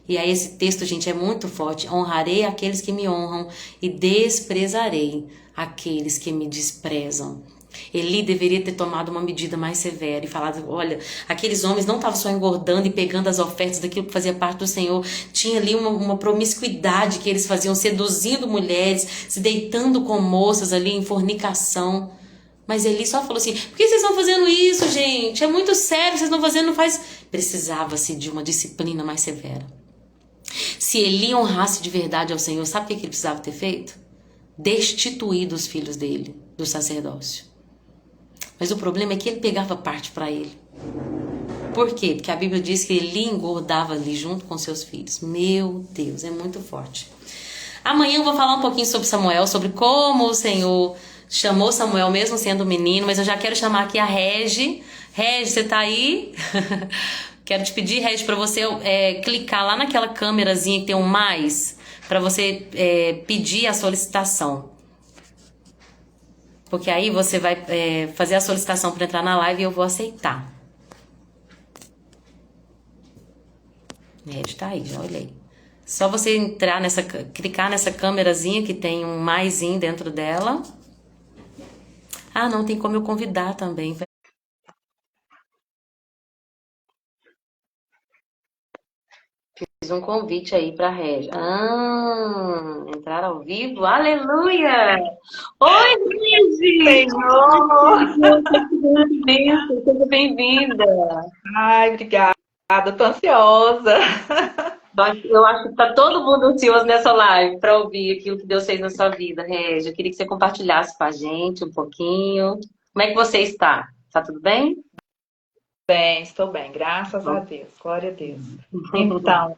Speaker 1: E aí esse texto, gente, é muito forte. Honrarei aqueles que me honram e desprezarei aqueles que me desprezam. Eli deveria ter tomado uma medida mais severa e falado, olha, aqueles homens não estavam só engordando e pegando as ofertas daquilo que fazia parte do Senhor, tinha ali uma promiscuidade que eles faziam, seduzindo mulheres, se deitando com moças ali em fornicação. Mas Eli só falou assim, por que vocês estão fazendo isso, gente? É muito sério, vocês estão fazendo, não faz... Precisava-se de uma disciplina mais severa. Se Eli honrasse de verdade ao Senhor, sabe o que ele precisava ter feito? Destituído os filhos dele do sacerdócio. Mas o problema é que ele pegava parte para ele. Por quê? Porque a Bíblia diz que ele engordava ali junto com seus filhos. Meu Deus, é muito forte. Amanhã eu vou falar um pouquinho sobre Samuel, sobre como o Senhor chamou Samuel mesmo sendo menino, mas eu já quero chamar aqui a Regi. Regi, você tá aí? Quero te pedir, Regi, para você clicar lá naquela câmerazinha que tem um mais, para você pedir a solicitação. Porque aí você vai fazer a solicitação para entrar na live e eu vou aceitar. Tá aí, já olhei. Só você entrar clicar nessa câmerazinha que tem um maisinho dentro dela. Ah, não, tem como eu convidar também. Fiz um convite aí para Régia. Entrar ao vivo? Aleluia! Oi, Regi!
Speaker 2: Senhor!
Speaker 1: Seja bem-vinda!
Speaker 2: Ai, obrigada, tô ansiosa.
Speaker 1: Eu acho que tá todo mundo ansioso nessa live para ouvir aquilo que Deus fez na sua vida, Régia. Eu queria que você compartilhasse com a gente um pouquinho. Como é que você está? Tá tudo bem?
Speaker 2: Bem, estou bem, graças a Deus, glória a Deus. Então,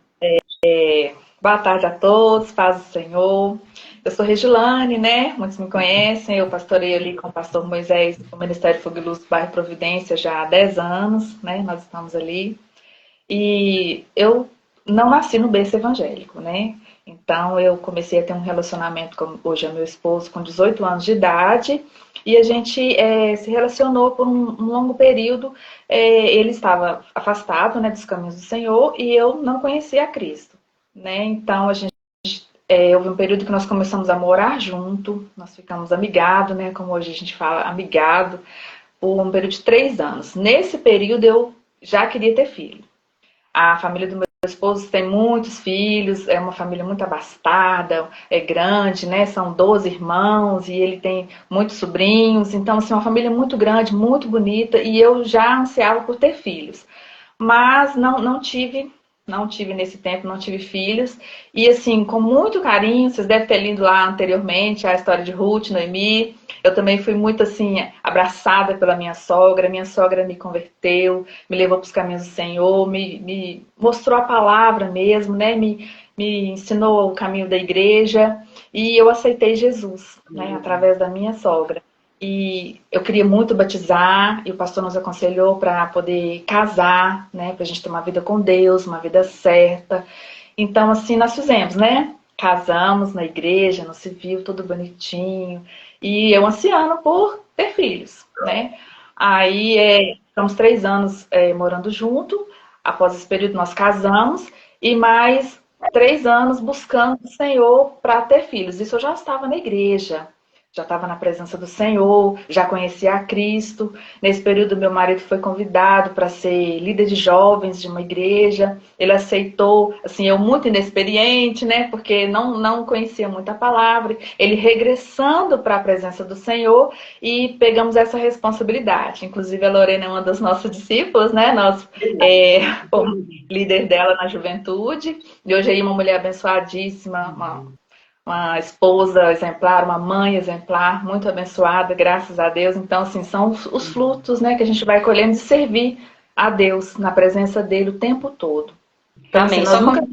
Speaker 2: Boa tarde a todos, paz do Senhor. Eu sou Regilane, né? Muitos me conhecem. Eu pastorei ali com o pastor Moisés no Ministério Fogo e Luz do bairro Providência já há 10 anos, né? Nós estamos ali. E eu não nasci no berço evangélico, né? Então eu comecei a ter um relacionamento com hoje é meu esposo com 18 anos de idade e a gente se relacionou por um longo período. Ele estava afastado, né, dos caminhos do Senhor e eu não conhecia a Cristo, né? Então a gente houve um período que nós começamos a morar junto, nós ficamos amigados, né? Como hoje a gente fala, amigado, por um período de 3 anos. Nesse período eu já queria ter filho. A família do meu esposo tem muitos filhos, é uma família muito abastada, é grande, né? São 12 irmãos e ele tem muitos sobrinhos. Então, assim, uma família muito grande, muito bonita e eu já ansiava por ter filhos. Mas não tive nesse tempo, não tive filhos. E assim, com muito carinho, vocês devem ter lido lá anteriormente a história de Ruth, Noemi. Eu também fui muito assim, abraçada pela minha sogra. Minha sogra me converteu, me levou para os caminhos do Senhor, me mostrou a palavra mesmo, né? Me ensinou o caminho da igreja. E eu aceitei Jesus, né? Através da minha sogra. E eu queria muito batizar, e o pastor nos aconselhou para poder casar, né? Para a gente ter uma vida com Deus, uma vida certa. Então, assim, nós fizemos, né? Casamos na igreja, no civil, tudo bonitinho. E eu ansiando por ter filhos, né? Aí, ficamos 3 anos morando junto. Após esse período, nós casamos. E mais 3 anos buscando o Senhor para ter filhos. Isso eu já estava na igreja. Já estava na presença do Senhor, já conhecia a Cristo. Nesse período, meu marido foi convidado para ser líder de jovens de uma igreja. Ele aceitou, assim, eu muito inexperiente, né? Porque não conhecia muito a palavra. Ele regressando para a presença do Senhor e pegamos essa responsabilidade. Inclusive, a Lorena é uma das nossas discípulas, né? Nós fomos líder dela na juventude. E hoje aí uma mulher abençoadíssima, uma esposa exemplar, uma mãe exemplar, muito abençoada, graças a Deus. Então, assim, são os frutos, né, que a gente vai colhendo de servir a Deus na presença dele o tempo todo. Então, assim,
Speaker 1: Amém.
Speaker 2: nós
Speaker 1: Só
Speaker 2: nunca.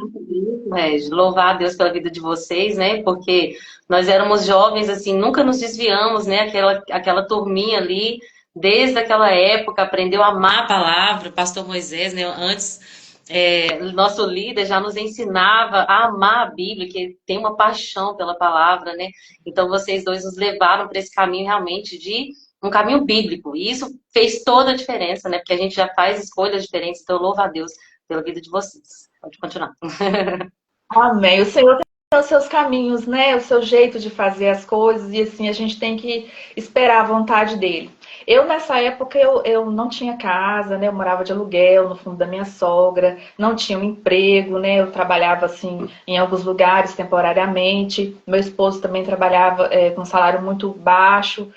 Speaker 1: Regi, louvar a Deus pela vida de vocês, né? Porque nós éramos jovens, assim, nunca nos desviamos, né? Aquela turminha ali, desde aquela época, aprendeu a amar a palavra. Pastor Moisés, né? Antes, nosso líder já nos ensinava a amar a Bíblia, que tem uma paixão pela palavra, né? Então, vocês dois nos levaram para esse caminho realmente de um caminho bíblico. E isso fez toda a diferença, né? Porque a gente já faz escolhas diferentes. Então, eu louvo a Deus pela vida de vocês. Pode continuar.
Speaker 2: Amém. O Senhor tem os seus caminhos, né? O seu jeito de fazer as coisas, e assim, a gente tem que esperar a vontade dele. Eu, nessa época, eu não tinha casa, né? Eu morava de aluguel no fundo da minha sogra, não tinha um emprego, né? Eu trabalhava, assim, em alguns lugares temporariamente. Meu esposo também trabalhava com um salário muito baixo.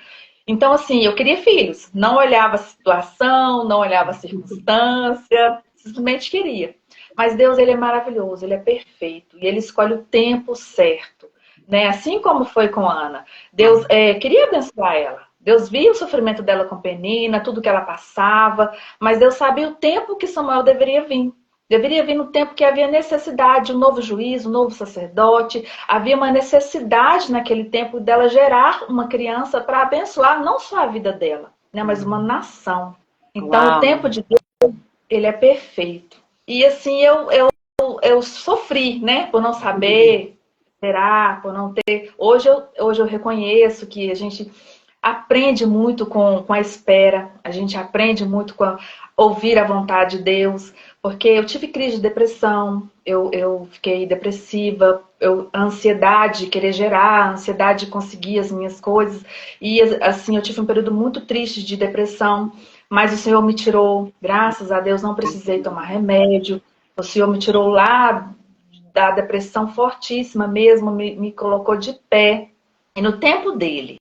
Speaker 2: Então, assim, eu queria filhos. Não olhava a situação, não olhava a circunstância, simplesmente queria. Mas Deus, ele é maravilhoso, ele é perfeito e ele escolhe o tempo certo, né? Assim como foi com Ana. Deus queria abençoar ela. Deus via o sofrimento dela com Penina, tudo que ela passava, mas Deus sabia o tempo que Samuel deveria vir. Deveria vir no tempo que havia necessidade, um novo juiz, um novo sacerdote. Havia uma necessidade naquele tempo dela gerar uma criança para abençoar não só a vida dela, né, mas uma nação. Então, o
Speaker 1: Uau!
Speaker 2: tempo de Deus, ele é perfeito. E assim, eu sofri, né, por não saber esperar, por não ter. Hoje eu reconheço que a gente aprende muito com a espera, a gente aprende muito com ouvir a vontade de Deus, porque eu tive crise de depressão, eu fiquei depressiva, a ansiedade de querer gerar, a ansiedade de conseguir as minhas coisas, e assim, eu tive um período muito triste de depressão, mas o Senhor me tirou, graças a Deus, não precisei tomar remédio, o Senhor me tirou lá da depressão fortíssima mesmo, me colocou de pé, e no tempo dele,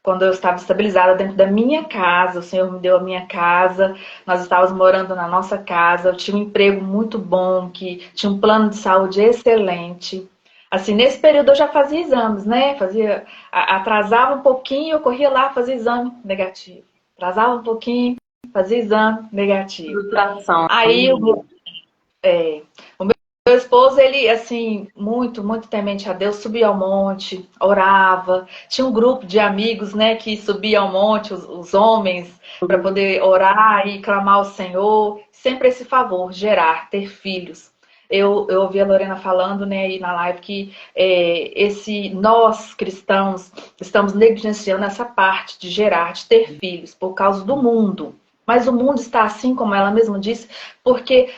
Speaker 2: quando eu estava estabilizada dentro da minha casa, o Senhor me deu a minha casa, nós estávamos morando na nossa casa, eu tinha um emprego muito bom, que tinha um plano de saúde excelente. Assim, nesse período eu já fazia exames, né? Atrasava um pouquinho, eu corria lá, fazia exame negativo. Atrasava um pouquinho, fazia exame negativo.
Speaker 1: Ilustração.
Speaker 2: Aí o meu esposo, ele, assim, muito, muito temente a Deus, subia ao monte, orava. Tinha um grupo de amigos, né, que subia ao monte, os homens, para poder orar e clamar ao Senhor. Sempre esse favor, gerar, ter filhos. Eu ouvi a Lorena falando, né, aí na live que nós cristãos estamos negligenciando essa parte de gerar, de ter filhos, por causa do mundo. Mas o mundo está assim, como ela mesma disse, porque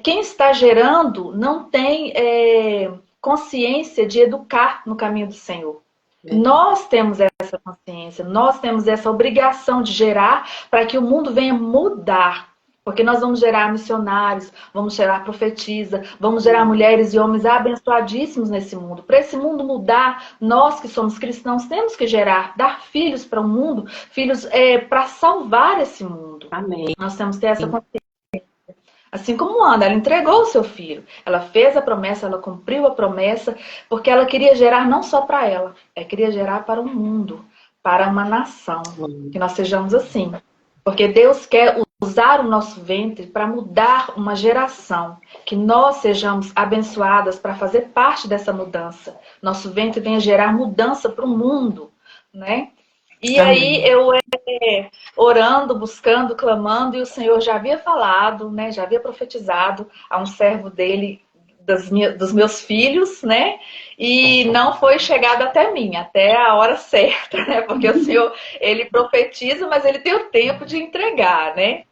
Speaker 2: quem está gerando não tem consciência de educar no caminho do Senhor. Nós temos essa consciência, nós temos essa obrigação de gerar para que o mundo venha mudar. Porque nós vamos gerar missionários, vamos gerar profetisa, vamos gerar mulheres e homens abençoadíssimos nesse mundo. Para esse mundo mudar, nós que somos cristãos temos que gerar, dar filhos para o mundo, filhos para salvar esse mundo.
Speaker 1: Amém.
Speaker 2: Nós temos que ter essa consciência. Assim como Ana, ela entregou o seu filho. Ela fez a promessa, ela cumpriu a promessa, porque ela queria gerar não só para ela, queria gerar para o mundo, para uma nação. Que nós sejamos assim. Porque Deus quer usar o nosso ventre para mudar uma geração. Que nós sejamos abençoadas para fazer parte dessa mudança. Nosso ventre venha gerar mudança para o mundo, né? E aí eu orando, buscando, clamando, e o Senhor já havia falado, né? Já havia profetizado a um servo dele dos meus filhos, né? E não foi chegado até mim, até a hora certa, né? Porque o Senhor, ele profetiza, mas ele tem o tempo de entregar, né?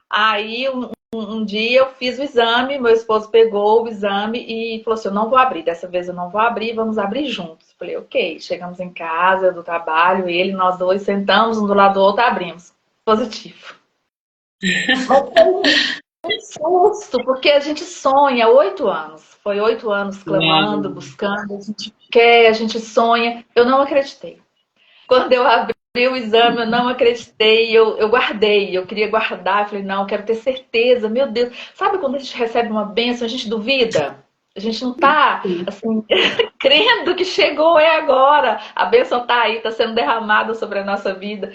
Speaker 2: Aí um dia eu fiz o exame, meu esposo pegou o exame e falou assim: eu não vou abrir, dessa vez eu não vou abrir, vamos abrir juntos. Falei, ok. Chegamos em casa do trabalho, ele, nós dois sentamos um do lado do outro, abrimos. Positivo. Mas foi um susto, porque a gente sonha 8 anos. Foi 8 anos clamando, buscando, a gente quer, a gente sonha. Eu não acreditei. Quando eu abri o exame, eu não acreditei, eu guardei, eu queria guardar, eu falei, não, eu quero ter certeza, meu Deus. Sabe quando a gente recebe uma bênção, a gente duvida? A gente não tá, assim, crendo que chegou, é agora. A bênção tá aí, tá sendo derramada sobre a nossa vida.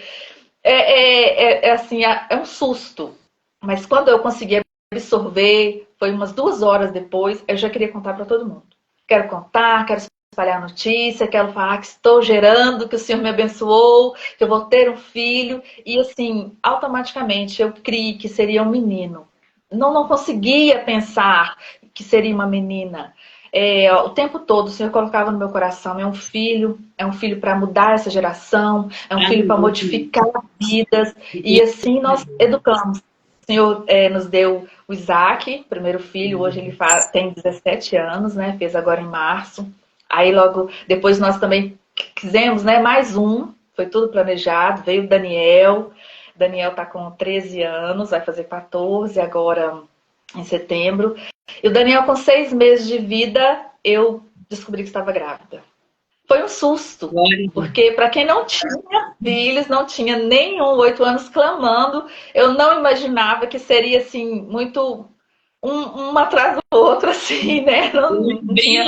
Speaker 2: Assim, é um susto. Mas quando eu consegui absorver, foi umas 2 horas depois, eu já queria contar para todo mundo. Quero contar, quero espalhar a notícia, quero falar que estou gerando, que o Senhor me abençoou, que eu vou ter um filho. E assim, automaticamente eu criei que seria um menino. Não conseguia pensar que seria uma menina. O tempo todo o Senhor colocava no meu coração, é um filho para mudar essa geração, é um filho para modificar vidas. E assim nós educamos. O Senhor nos deu o Isaac, primeiro filho, hoje ele tem 17 anos, né? Fez agora em março. Aí logo depois nós também quisemos, né, mais um, foi tudo planejado, veio o Daniel. Daniel tá com 13 anos, vai fazer 14 agora em setembro. E o Daniel com 6 meses de vida, eu descobri que estava grávida. Foi um susto, porque para quem não tinha filhos, não tinha nenhum, 8 anos clamando, eu não imaginava que seria assim, muito um atrás do outro, assim, né? Não tinha...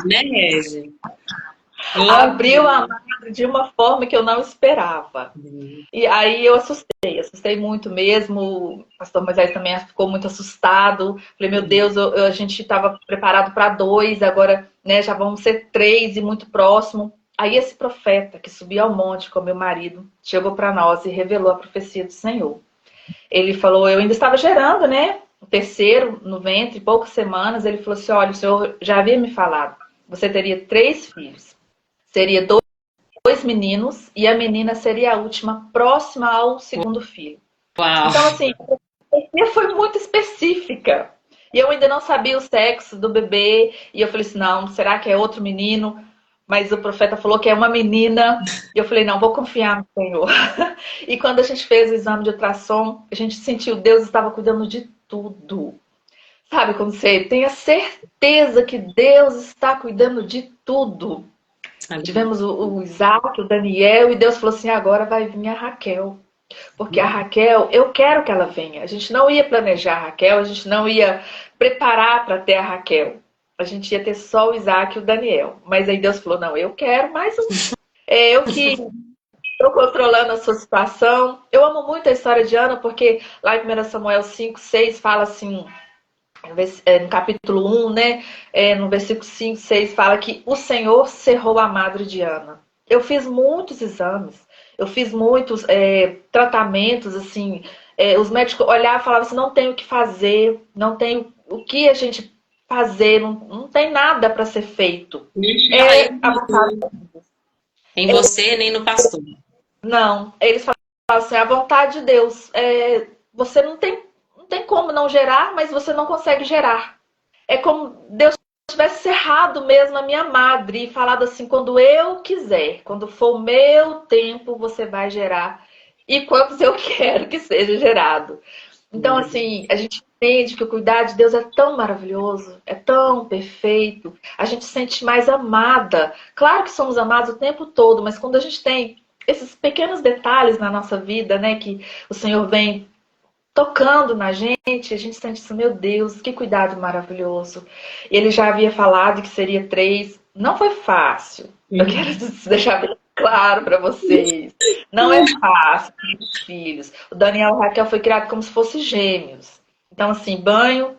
Speaker 1: né, Regi?
Speaker 2: Abriu a madre de uma forma que eu não esperava. E aí eu assustei muito mesmo. O pastor Moisés também ficou muito assustado. Falei, meu Deus, a gente estava preparado para 2, agora, né, já vamos ser 3 e muito próximo. Aí esse profeta que subiu ao monte com meu marido chegou para nós e revelou a profecia do Senhor. Ele falou, eu ainda estava gerando, né? O terceiro no ventre, poucas semanas. Ele falou assim, olha, o Senhor já havia me falado, você teria 3 filhos. Seria 2 meninos e a menina seria a última, próxima ao segundo filho.
Speaker 1: Uau.
Speaker 2: Então, assim, a profecia foi muito específica. E eu ainda não sabia o sexo do bebê. E eu falei assim, não, será que é outro menino? Mas o profeta falou que é uma menina. E eu falei, não, vou confiar no Senhor. E quando a gente fez o exame de ultrassom, a gente sentiu que Deus estava cuidando de tudo. Sabe quando você tem a certeza que Deus está cuidando de tudo? Tivemos o Isaac, o Daniel, e Deus falou assim, agora vai vir a Raquel. Porque a Raquel, eu quero que ela venha. A gente não ia planejar a Raquel, a gente não ia preparar para ter a Raquel. A gente ia ter só o Isaac e o Daniel. Mas aí Deus falou, não, eu quero mais um. Eu que estou controlando a sua situação. Eu amo muito a história de Ana, porque lá em 1 Samuel 5, 6 fala assim... no capítulo 1, né, no versículo 5, 6, fala que o Senhor cerrou a madre de Ana. Eu fiz muitos exames, eu fiz muitos tratamentos, assim, os médicos olhavam e falavam assim, não tem o que fazer, não tem o que a gente fazer, não tem nada para ser feito. É a vontade.
Speaker 1: Em você, nem no pastor.
Speaker 2: Não, eles falam assim, a vontade de Deus, você não tem como não gerar, mas você não consegue gerar. É como Deus tivesse cerrado mesmo a minha madre e falado assim, quando eu quiser, quando for o meu tempo, você vai gerar. E quantos eu quero que seja gerado. Então, assim, a gente entende que o cuidar de Deus é tão maravilhoso, é tão perfeito, a gente se sente mais amada. Claro que somos amados o tempo todo, mas quando a gente tem esses pequenos detalhes na nossa vida, né, que o Senhor vem tocando na gente, a gente sente assim, meu Deus, que cuidado maravilhoso. Ele já havia falado que seria 3, não foi fácil. Eu quero deixar bem claro para vocês. Não é fácil ter filhos. O Daniel e a Raquel foi criado como se fossem gêmeos. Então, assim, banho,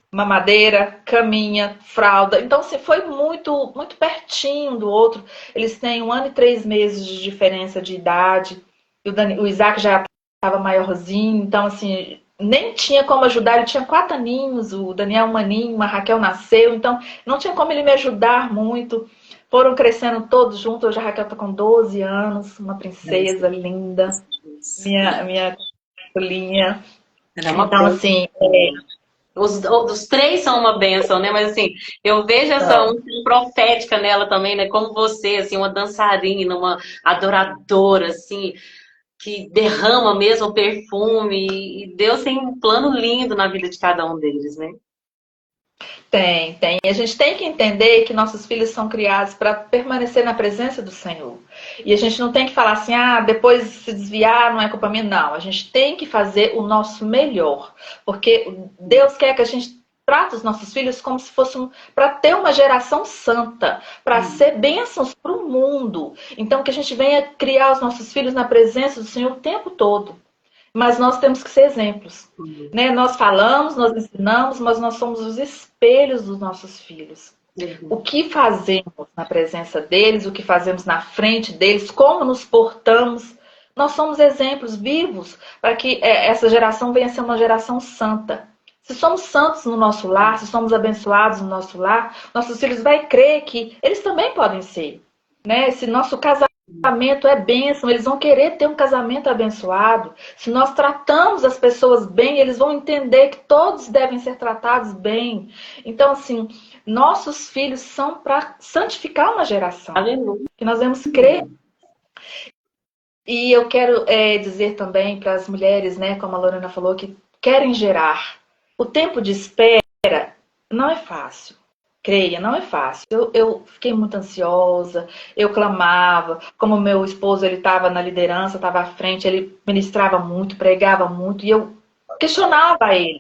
Speaker 2: mamadeira, caminha, fralda. Então, assim, foi muito, muito pertinho um do outro. Eles têm 1 ano e 3 meses de diferença de idade. E o Isaac já estava maiorzinho, então, assim, nem tinha como ajudar. Ele tinha 4 aninhos, o Daniel 1 aninho, a Raquel nasceu, então não tinha como ele me ajudar muito. Foram crescendo todos juntos. Hoje a Raquel está com 12 anos, uma princesa linda, minha filhinha.
Speaker 1: Ela é uma
Speaker 2: Então,
Speaker 1: bênção.
Speaker 2: assim,
Speaker 1: Os 3 são uma bênção, né? Mas assim, eu vejo essa unção profética nela também, né? Como você, assim, uma dançarina, uma adoradora, assim, que derrama mesmo o perfume. E Deus tem um plano lindo na vida de cada um deles, né?
Speaker 2: tem. A gente tem que entender que nossos filhos são criados para permanecer na presença do Senhor. E a gente não tem que falar assim, depois se desviar, não é culpa minha. Não, a gente tem que fazer o nosso melhor. Porque Deus quer que a gente trate os nossos filhos como se fossem para ter uma geração santa, para ser bênçãos para o mundo. Então, que a gente venha criar os nossos filhos na presença do Senhor o tempo todo. Mas nós temos que ser exemplos, né? Nós falamos, nós ensinamos, mas nós somos os espelhos dos nossos filhos. O que fazemos na presença deles, o que fazemos na frente deles, como nos portamos, nós somos exemplos vivos para que essa geração venha a ser uma geração santa. Se somos santos no nosso lar, se somos abençoados no nosso lar, nossos filhos vão crer que eles também podem ser, né? Se nosso casamento é bênção, eles vão querer ter um casamento abençoado. Se nós tratamos as pessoas bem, eles vão entender que todos devem ser tratados bem. Então, assim, nossos filhos são para santificar uma geração.
Speaker 1: Aleluia.
Speaker 2: Que nós devemos crer. E eu quero dizer também para as mulheres, né, como a Lorena falou, que querem gerar. O tempo de espera não é fácil. Creia, não é fácil. Eu fiquei muito ansiosa, eu clamava. Como meu esposo ele estava na liderança, estava à frente, ele ministrava muito, pregava muito, e eu questionava ele.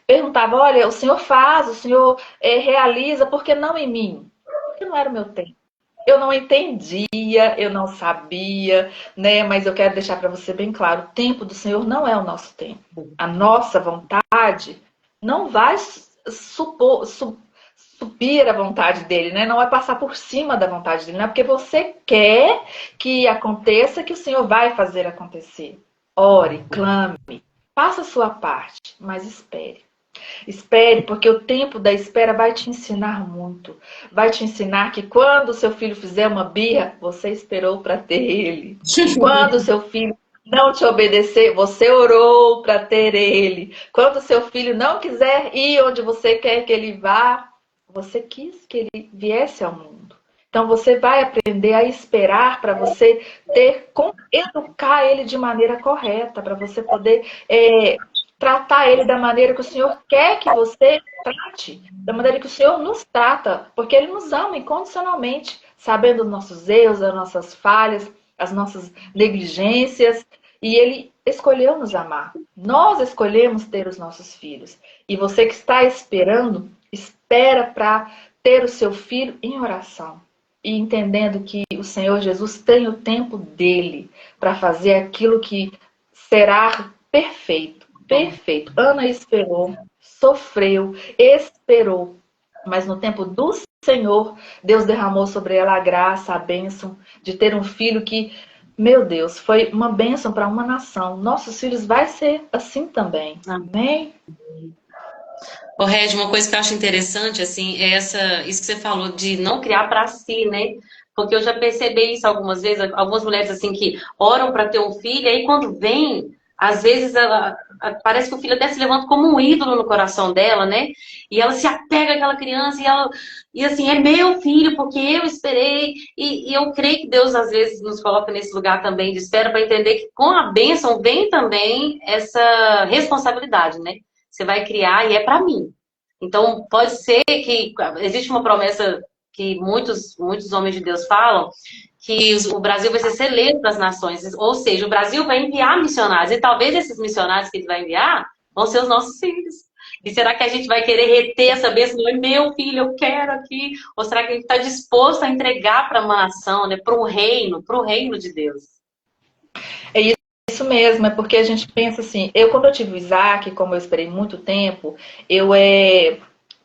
Speaker 2: Perguntava, olha, o senhor faz, o senhor realiza, por que não em mim? Porque não era o meu tempo. Eu não entendia, eu não sabia, né? Mas eu quero deixar para você bem claro, o tempo do Senhor não é o nosso tempo. A nossa vontade não vai subir a vontade dele, né? Não vai passar por cima da vontade dele, não é porque você quer que aconteça que o Senhor vai fazer acontecer. Ore, clame, faça a sua parte, mas espere. Espere, porque o tempo da espera vai te ensinar muito. Vai te ensinar que quando o seu filho fizer uma birra, você esperou para ter ele. Quando o seu filho não te obedecer, você orou para ter ele. Quando o seu filho não quiser ir onde você quer que ele vá, você quis que ele viesse ao mundo. Então você vai aprender a esperar para você educar ele de maneira correta, para você poder tratar ele da maneira que o Senhor quer que você trate, da maneira que o Senhor nos trata, porque Ele nos ama incondicionalmente, sabendo os nossos erros, as nossas falhas, as nossas negligências, e Ele escolheu nos amar. Nós escolhemos ter os nossos filhos. E você que está esperando, espera para ter o seu filho em oração. E entendendo que o Senhor Jesus tem o tempo dele para fazer aquilo que será perfeito. Perfeito. Ana esperou, sofreu, esperou. Mas no tempo do Senhor, Deus derramou sobre ela a graça, a bênção de ter um filho que, meu Deus, foi uma bênção para uma nação. Nossos filhos vai ser assim também. Amém?
Speaker 1: Ô, Regi, uma coisa que eu acho interessante, assim, é isso que você falou de não criar para si, né? Porque eu já percebi isso algumas vezes, algumas mulheres, assim, que oram para ter um filho, e aí quando vem, às vezes parece que o filho até se levanta como um ídolo no coração dela, né? E ela se apega àquela criança, e assim, é meu filho, porque eu esperei, e eu creio que Deus, às vezes, nos coloca nesse lugar também de espera para entender que com a bênção vem também essa responsabilidade, né? Você vai criar e é para mim. Então, pode ser que existe uma promessa que muitos homens de Deus falam, que o Brasil vai ser celeiro das nações. Ou seja, o Brasil vai enviar missionários. E talvez esses missionários que ele vai enviar vão ser os nossos filhos. E será que a gente vai querer reter essa bênção? Meu filho, eu quero aqui. Ou será que a gente está disposto a entregar para uma nação, né, para o reino de Deus?
Speaker 2: É isso mesmo, é porque a gente pensa assim, quando eu tive o Isaac, como eu esperei muito tempo, eu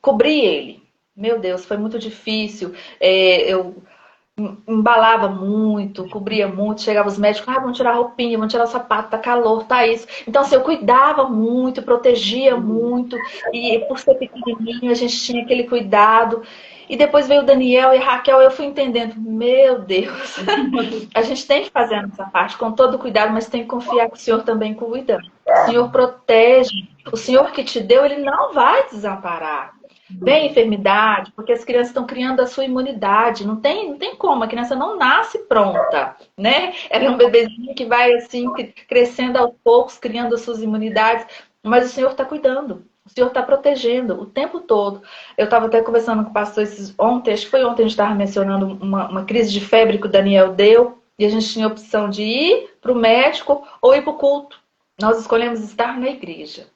Speaker 2: cobri ele. Meu Deus, foi muito difícil. Eu embalava muito, cobria muito, chegava os médicos, vamos tirar a roupinha, vamos tirar o sapato, tá calor, tá isso. Então, assim, eu cuidava muito, protegia muito, e por ser pequenininho, a gente tinha aquele cuidado. E depois veio o Daniel e a Raquel, eu fui entendendo, meu Deus, a gente tem que fazer a nossa parte com todo cuidado, mas tem que confiar que o Senhor também cuida. O Senhor protege, o Senhor que te deu, Ele não vai desamparar. Vem enfermidade, porque as crianças estão criando a sua imunidade. Não tem como, a criança não nasce pronta, né? Ela é um bebezinho que vai assim crescendo aos poucos, criando as suas imunidades, mas o Senhor está cuidando. O Senhor está protegendo o tempo todo. Eu estava até conversando com o pastor ontem, acho que foi ontem, a gente estava mencionando uma crise de febre que o Daniel deu, e a gente tinha a opção de ir para o médico ou ir para o culto. Nós escolhemos estar na igreja.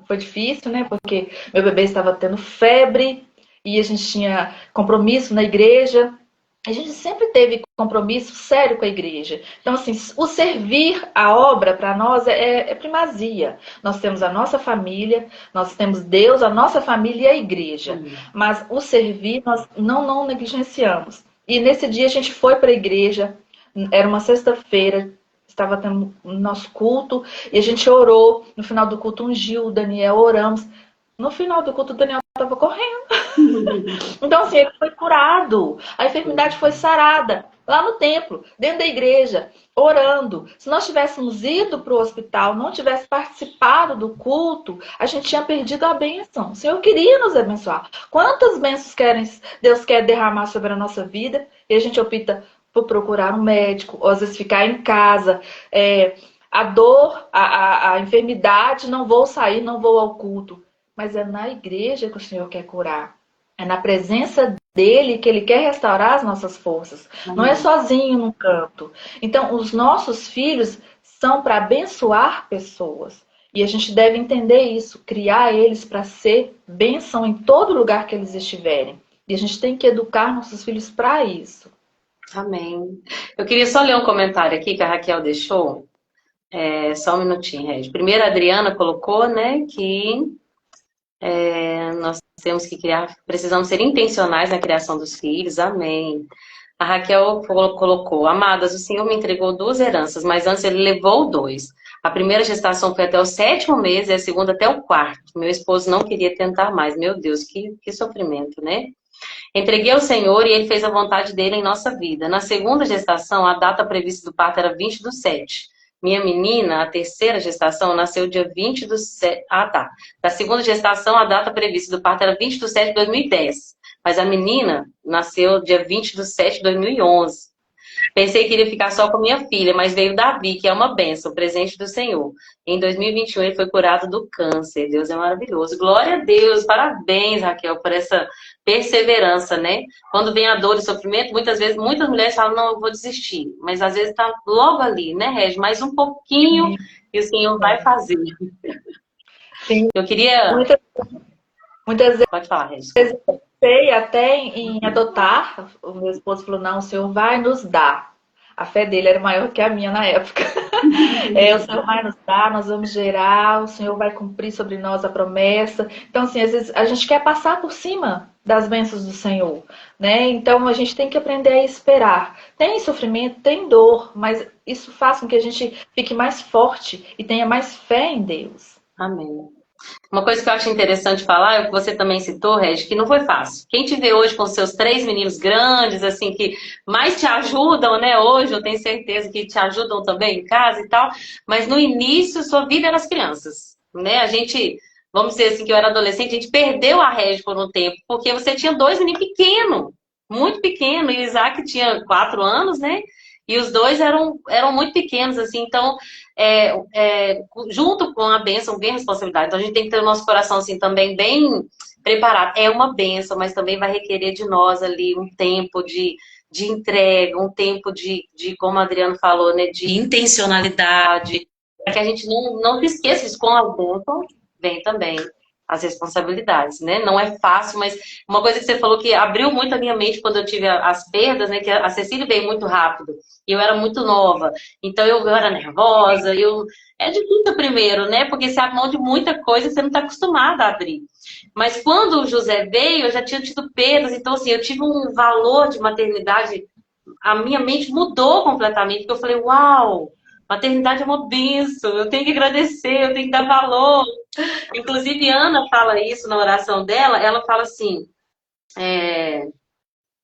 Speaker 2: Foi difícil, né? Porque meu bebê estava tendo febre e a gente tinha compromisso na igreja. A gente sempre teve compromisso sério com a igreja. Então, assim, o servir a obra para nós é primazia. Nós temos a nossa família, nós temos Deus, a nossa família e a igreja. Mas o servir nós não negligenciamos. E nesse dia a gente foi para a igreja, era uma sexta-feira, estava tendo o nosso culto, e a gente orou. No final do culto, ungiu o Daniel, oramos. No final do culto, o Daniel estava correndo. Então, assim, ele foi curado. A enfermidade foi sarada. Lá no templo, dentro da igreja, orando. Se nós tivéssemos ido para o hospital, não tivesse participado do culto, a gente tinha perdido a bênção. O Senhor queria nos abençoar. Quantas bênçãos Deus quer derramar sobre a nossa vida? E a gente opta por procurar um médico, ou às vezes ficar em casa. A dor, a enfermidade, não vou sair, não vou ao culto. Mas é na igreja que o Senhor quer curar. É na presença dele que ele quer restaurar as nossas forças. Não é sozinho num canto. Então, os nossos filhos são para abençoar pessoas. E a gente deve entender isso, criar eles para ser bênção em todo lugar que eles estiverem. E a gente tem que educar nossos filhos para isso.
Speaker 1: Amém. Eu queria só ler um comentário aqui que a Raquel deixou. Só um minutinho, Regi. Primeiro, a Adriana colocou, né, que nós temos que precisamos ser intencionais na criação dos filhos. Amém. A Raquel colocou: Amadas, o Senhor me entregou 2 heranças, mas antes ele levou 2. A primeira gestação foi até o 7º mês e a segunda até o 4º. Meu esposo não queria tentar mais. Meu Deus, que sofrimento, né? Entreguei ao Senhor e Ele fez a vontade dele em nossa vida. Na segunda gestação, a data prevista do parto era 20/7. Minha menina, a terceira gestação, nasceu dia 20/7. Ah, tá. Da segunda gestação, a data prevista do parto era 20/7 de 2010. Mas a menina nasceu dia 20/7 de 2011. Pensei que iria ficar só com minha filha, mas veio Davi, que é uma bênção, presente do Senhor. Em 2021 ele foi curado do câncer. Deus é maravilhoso. Glória a Deus. Parabéns, Raquel, por essa perseverança, né? Quando vem a dor e o sofrimento, muitas vezes, muitas mulheres falam, não, eu vou desistir. Mas às vezes está logo ali, né, Regi? Mais um pouquinho e o Senhor vai fazer.
Speaker 2: Sim.
Speaker 1: Eu queria...
Speaker 2: Muitas vezes...
Speaker 1: Pode falar, Regi.
Speaker 2: Pensei até em adotar. O meu esposo falou, não, o Senhor vai nos dar. A fé dele era maior que a minha na época. O Senhor vai nos dar, nós vamos gerar, o Senhor vai cumprir sobre nós a promessa. Então, assim, às vezes a gente quer passar por cima das bênçãos do Senhor, né? Então a gente tem que aprender a esperar. Tem sofrimento, tem dor, mas isso faz com que a gente fique mais forte e tenha mais fé em Deus.
Speaker 1: Amém. Uma coisa que eu acho interessante falar é o que você também citou, Regi, que não foi fácil. Quem te vê hoje com seus 3 meninos grandes, assim, que mais te ajudam, né? Hoje eu tenho certeza que te ajudam também em casa e tal, mas no início sua vida era as crianças, né? A gente, vamos dizer assim, que eu era adolescente, a gente perdeu a Regi por um tempo, porque você tinha 2 meninos pequenos, muito pequeno, e o Isaac tinha 4 anos, né? E os dois eram muito pequenos, assim, então junto com a bênção vem a responsabilidade. Então a gente tem que ter o nosso coração assim também bem preparado. É uma bênção, mas também vai requerer de nós ali um tempo de entrega, um tempo como o Adriano falou, né, de intencionalidade, para que a gente não se esqueça de com a bênção vem também as responsabilidades, né? Não é fácil, mas uma coisa que você falou que abriu muito a minha mente quando eu tive as perdas, né? Que a Cecília veio muito rápido e eu era muito nova, então eu era nervosa, é difícil primeiro, né? Porque você abre mão de muita coisa, você não está acostumada a abrir. Mas quando o José veio, eu já tinha tido perdas, então assim, eu tive um valor de maternidade, a minha mente mudou completamente, porque eu falei, uau, maternidade é uma bênção, eu tenho que agradecer, eu tenho que dar valor. Inclusive, Ana fala isso na oração dela, ela fala assim,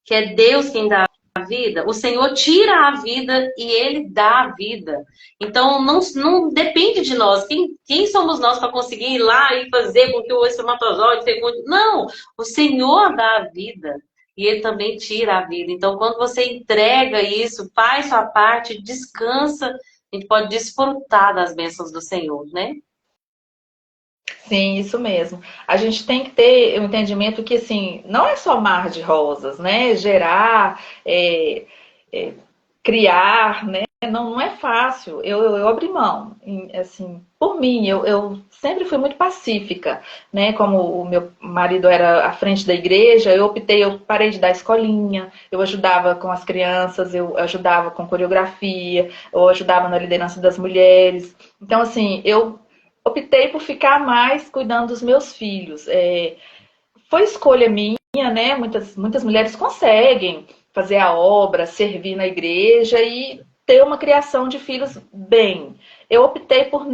Speaker 1: que é Deus quem dá a vida, o Senhor tira a vida e Ele dá a vida. Então, não depende de nós. Quem somos nós para conseguir ir lá e fazer com que o espermatozoide fecunde? Não, o Senhor dá a vida e Ele também tira a vida. Então, quando você entrega isso, faz sua parte, descansa, a gente pode desfrutar das bênçãos do Senhor, né?
Speaker 2: Sim, isso mesmo. A gente tem que ter o um entendimento que, assim, não é só mar de rosas, né? Gerar, é, criar, né? Não é fácil. Eu abri mão, assim, por mim, eu sempre fui muito pacífica, né? Como o meu marido era à frente da igreja, eu parei de dar escolinha, eu ajudava com as crianças, eu ajudava com coreografia, eu ajudava na liderança das mulheres. Então, assim, eu optei por ficar mais cuidando dos meus filhos. Foi escolha minha, né? Muitas mulheres conseguem fazer a obra, servir na igreja e ter uma criação de filhos bem. Eu optei por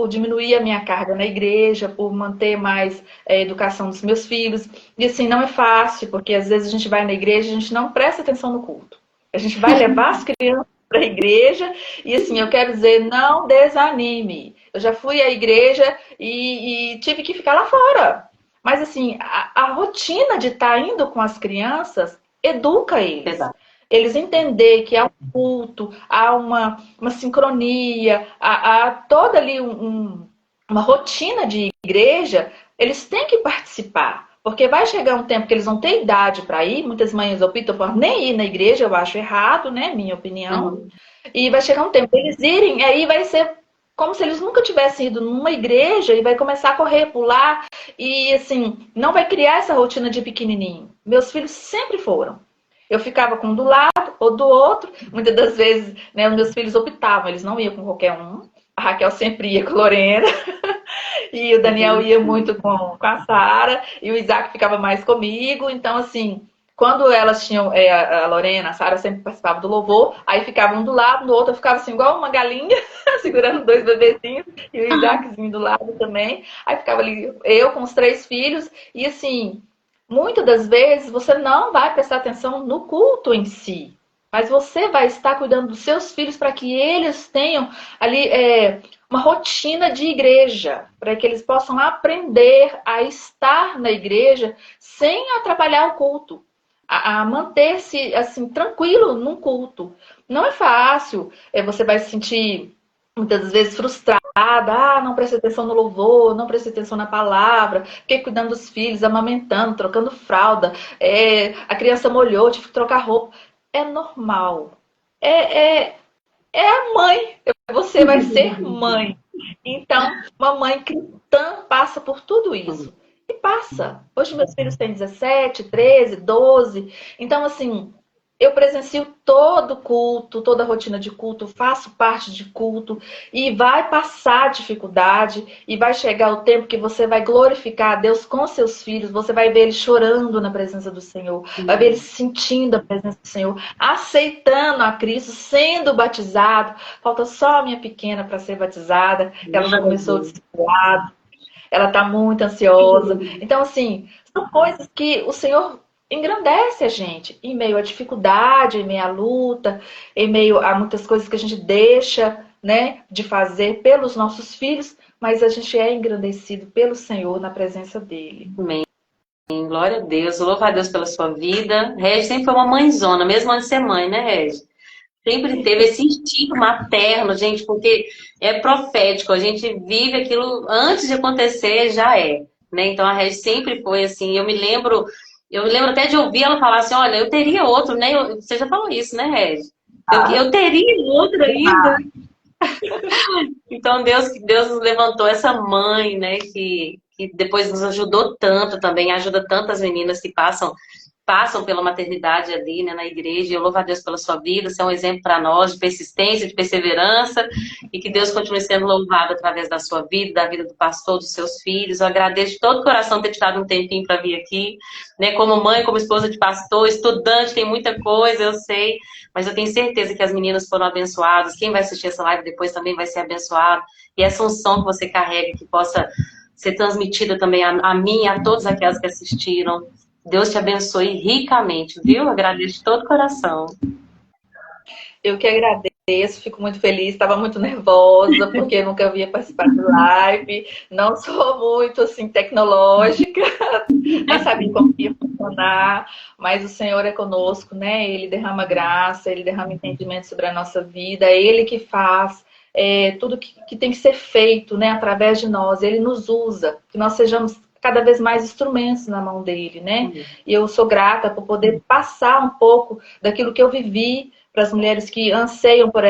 Speaker 2: diminuir a minha carga na igreja, por manter mais a educação dos meus filhos. E assim, não é fácil, porque às vezes a gente vai na igreja e a gente não presta atenção no culto. A gente vai levar as crianças para a igreja e assim, eu quero dizer, não desanime. Eu já fui à igreja e tive que ficar lá fora. Mas assim, a rotina de estar indo com as crianças educa eles.
Speaker 1: Exato.
Speaker 2: Eles entender que há um culto, há uma sincronia, há toda ali uma rotina de igreja, eles têm que participar. Porque vai chegar um tempo que eles vão ter idade para ir, muitas mães optam por nem ir na igreja, eu acho errado, né? Minha opinião.
Speaker 1: Uhum.
Speaker 2: E vai chegar um tempo que eles irem, aí vai ser como se eles nunca tivessem ido numa igreja e vai começar a correr, pular e assim, não vai criar essa rotina de pequenininho. Meus filhos sempre foram. Eu ficava com um do lado ou do outro. Muitas das vezes, né, os meus filhos optavam, eles não iam com qualquer um. A Raquel sempre ia com a Lorena. E o Daniel ia muito com a Sara. E o Isaac ficava mais comigo. Então, assim, quando elas tinham, a Lorena, a Sara sempre participava do louvor, aí ficava um do lado, do outro eu ficava assim, igual uma galinha, segurando 2 bebezinhos, e o Isaaczinho do lado também. Aí ficava ali eu com os 3 filhos, e assim, muitas das vezes você não vai prestar atenção no culto em si, mas você vai estar cuidando dos seus filhos para que eles tenham ali uma rotina de igreja, para que eles possam aprender a estar na igreja sem atrapalhar o culto, a manter-se assim tranquilo num culto. Não é fácil, você vai se sentir muitas vezes frustrada, não prestei atenção no louvor, não prestei atenção na palavra, fiquei cuidando dos filhos, amamentando, trocando fralda, a criança molhou, tive que trocar roupa. É normal. É, é, é a mãe. Você vai ser mãe. Então, uma mãe cristã passa por tudo isso. E passa. Hoje meus filhos têm 17, 13, 12. Então, assim, eu presencio todo culto, toda a rotina de culto, faço parte de culto e vai passar dificuldade e vai chegar o tempo que você vai glorificar a Deus com seus filhos, você vai ver eles chorando na presença do Senhor, vai ver eles sentindo a presença do Senhor, aceitando a Cristo, sendo batizado. Falta só a minha pequena para ser batizada, ela já começou o discipulado, ela está muito ansiosa. Então, assim, são coisas que o Senhor engrandece a gente em meio à dificuldade, em meio à luta, em meio a muitas coisas que a gente deixa, né, de fazer pelos nossos filhos, mas a gente é engrandecido pelo Senhor na presença dele.
Speaker 1: Amém. Glória a Deus, louva a Deus pela sua vida. Regi sempre foi uma mãezona, mesmo antes de ser mãe, né, Regi? Sempre teve esse instinto materno, gente, porque é profético, a gente vive aquilo antes de acontecer, já é, né? Então a Regi sempre foi assim, eu me lembro até de ouvir ela falar assim, olha, eu teria outro, né? Você já falou isso, né, Regi? Eu teria outro ainda. Então Deus nos levantou essa mãe, né, que depois nos ajudou tanto também, ajuda tantas meninas que passam pela maternidade ali, né, na igreja. Eu louvo a Deus pela sua vida, você é um exemplo para nós de persistência, de perseverança, e que Deus continue sendo louvado através da sua vida, da vida do pastor, dos seus filhos. Eu agradeço de todo o coração ter tirado um tempinho para vir aqui, né, como mãe, como esposa de pastor, estudante, tem muita coisa, eu sei, mas eu tenho certeza que as meninas foram abençoadas, quem vai assistir essa live depois também vai ser abençoado, e essa unção que você carrega, que possa ser transmitida também a mim e a todos aquelas que assistiram. Deus te abençoe ricamente, viu? Agradeço de todo o coração.
Speaker 2: Eu que agradeço, fico muito feliz, estava muito nervosa, porque eu nunca havia participado de live, não sou muito assim tecnológica, nem sabia como ia funcionar, mas o Senhor é conosco, né? Ele derrama graça, Ele derrama entendimento sobre a nossa vida, é Ele que faz tudo que tem que ser feito, né? Através de nós, Ele nos usa, que nós sejamos cada vez mais instrumentos na mão dele, né? E eu sou grata por poder passar um pouco daquilo que eu vivi para as mulheres que anseiam por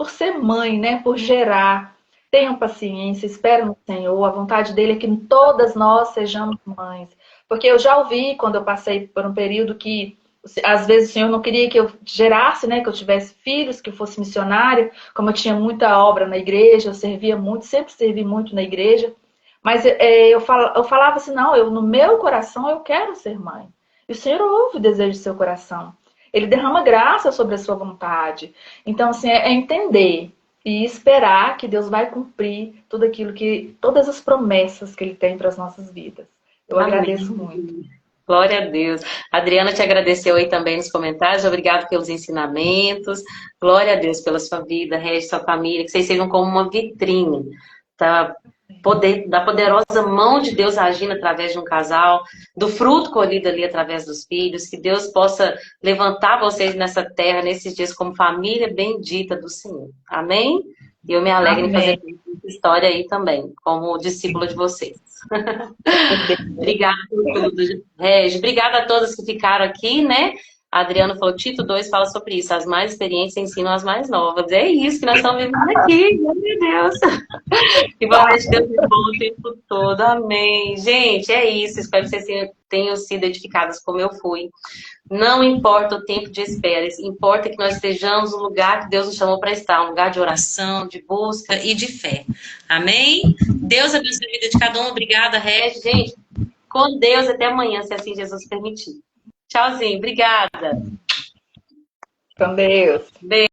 Speaker 2: ser mãe, né? Por gerar. Tenham paciência, esperem no Senhor. A vontade dele é que todas nós sejamos mães. Porque eu já ouvi quando eu passei por um período que às vezes o Senhor não queria que eu gerasse, né? Que eu tivesse filhos, que eu fosse missionária. Como eu tinha muita obra na igreja, eu servia muito, sempre servi muito na igreja. Mas eu falava assim, não, no meu coração eu quero ser mãe. E o Senhor ouve o desejo do seu coração. Ele derrama graça sobre a sua vontade. Então, assim, é entender e esperar que Deus vai cumprir todas as promessas que Ele tem para as nossas vidas. Eu agradeço muito.
Speaker 1: Glória a Deus. A Adriana te agradeceu aí também nos comentários. Obrigada pelos ensinamentos. Glória a Deus pela sua vida, Regi, sua família. Que vocês sejam como uma vitrine, tá? Da poderosa mão de Deus agindo através de um casal, do fruto colhido ali através dos filhos, que Deus possa levantar vocês nessa terra, nesses dias, como família bendita do Senhor. Amém? E eu me alegro em fazer essa história aí também, como discípula de vocês. Obrigada por tudo, Regi. Obrigada a todas que ficaram aqui, né? A Adriana falou, Tito 2 fala sobre isso. As mais experientes ensinam as mais novas. É isso que nós estamos vivendo aqui, meu Deus. Que vontade de Deus é bom o tempo todo. Amém. Gente, é isso. Espero que vocês tenham sido edificadas como eu fui. Não importa o tempo de espera. Importa que nós estejamos no lugar que Deus nos chamou para estar. Um lugar de oração, de busca e de fé. Amém? Deus abençoe a vida de cada um. Obrigada, Regi. Gente, com Deus até amanhã, se assim Jesus permitir. Tchauzinho. Obrigada.
Speaker 2: Com Deus.
Speaker 1: Beijo.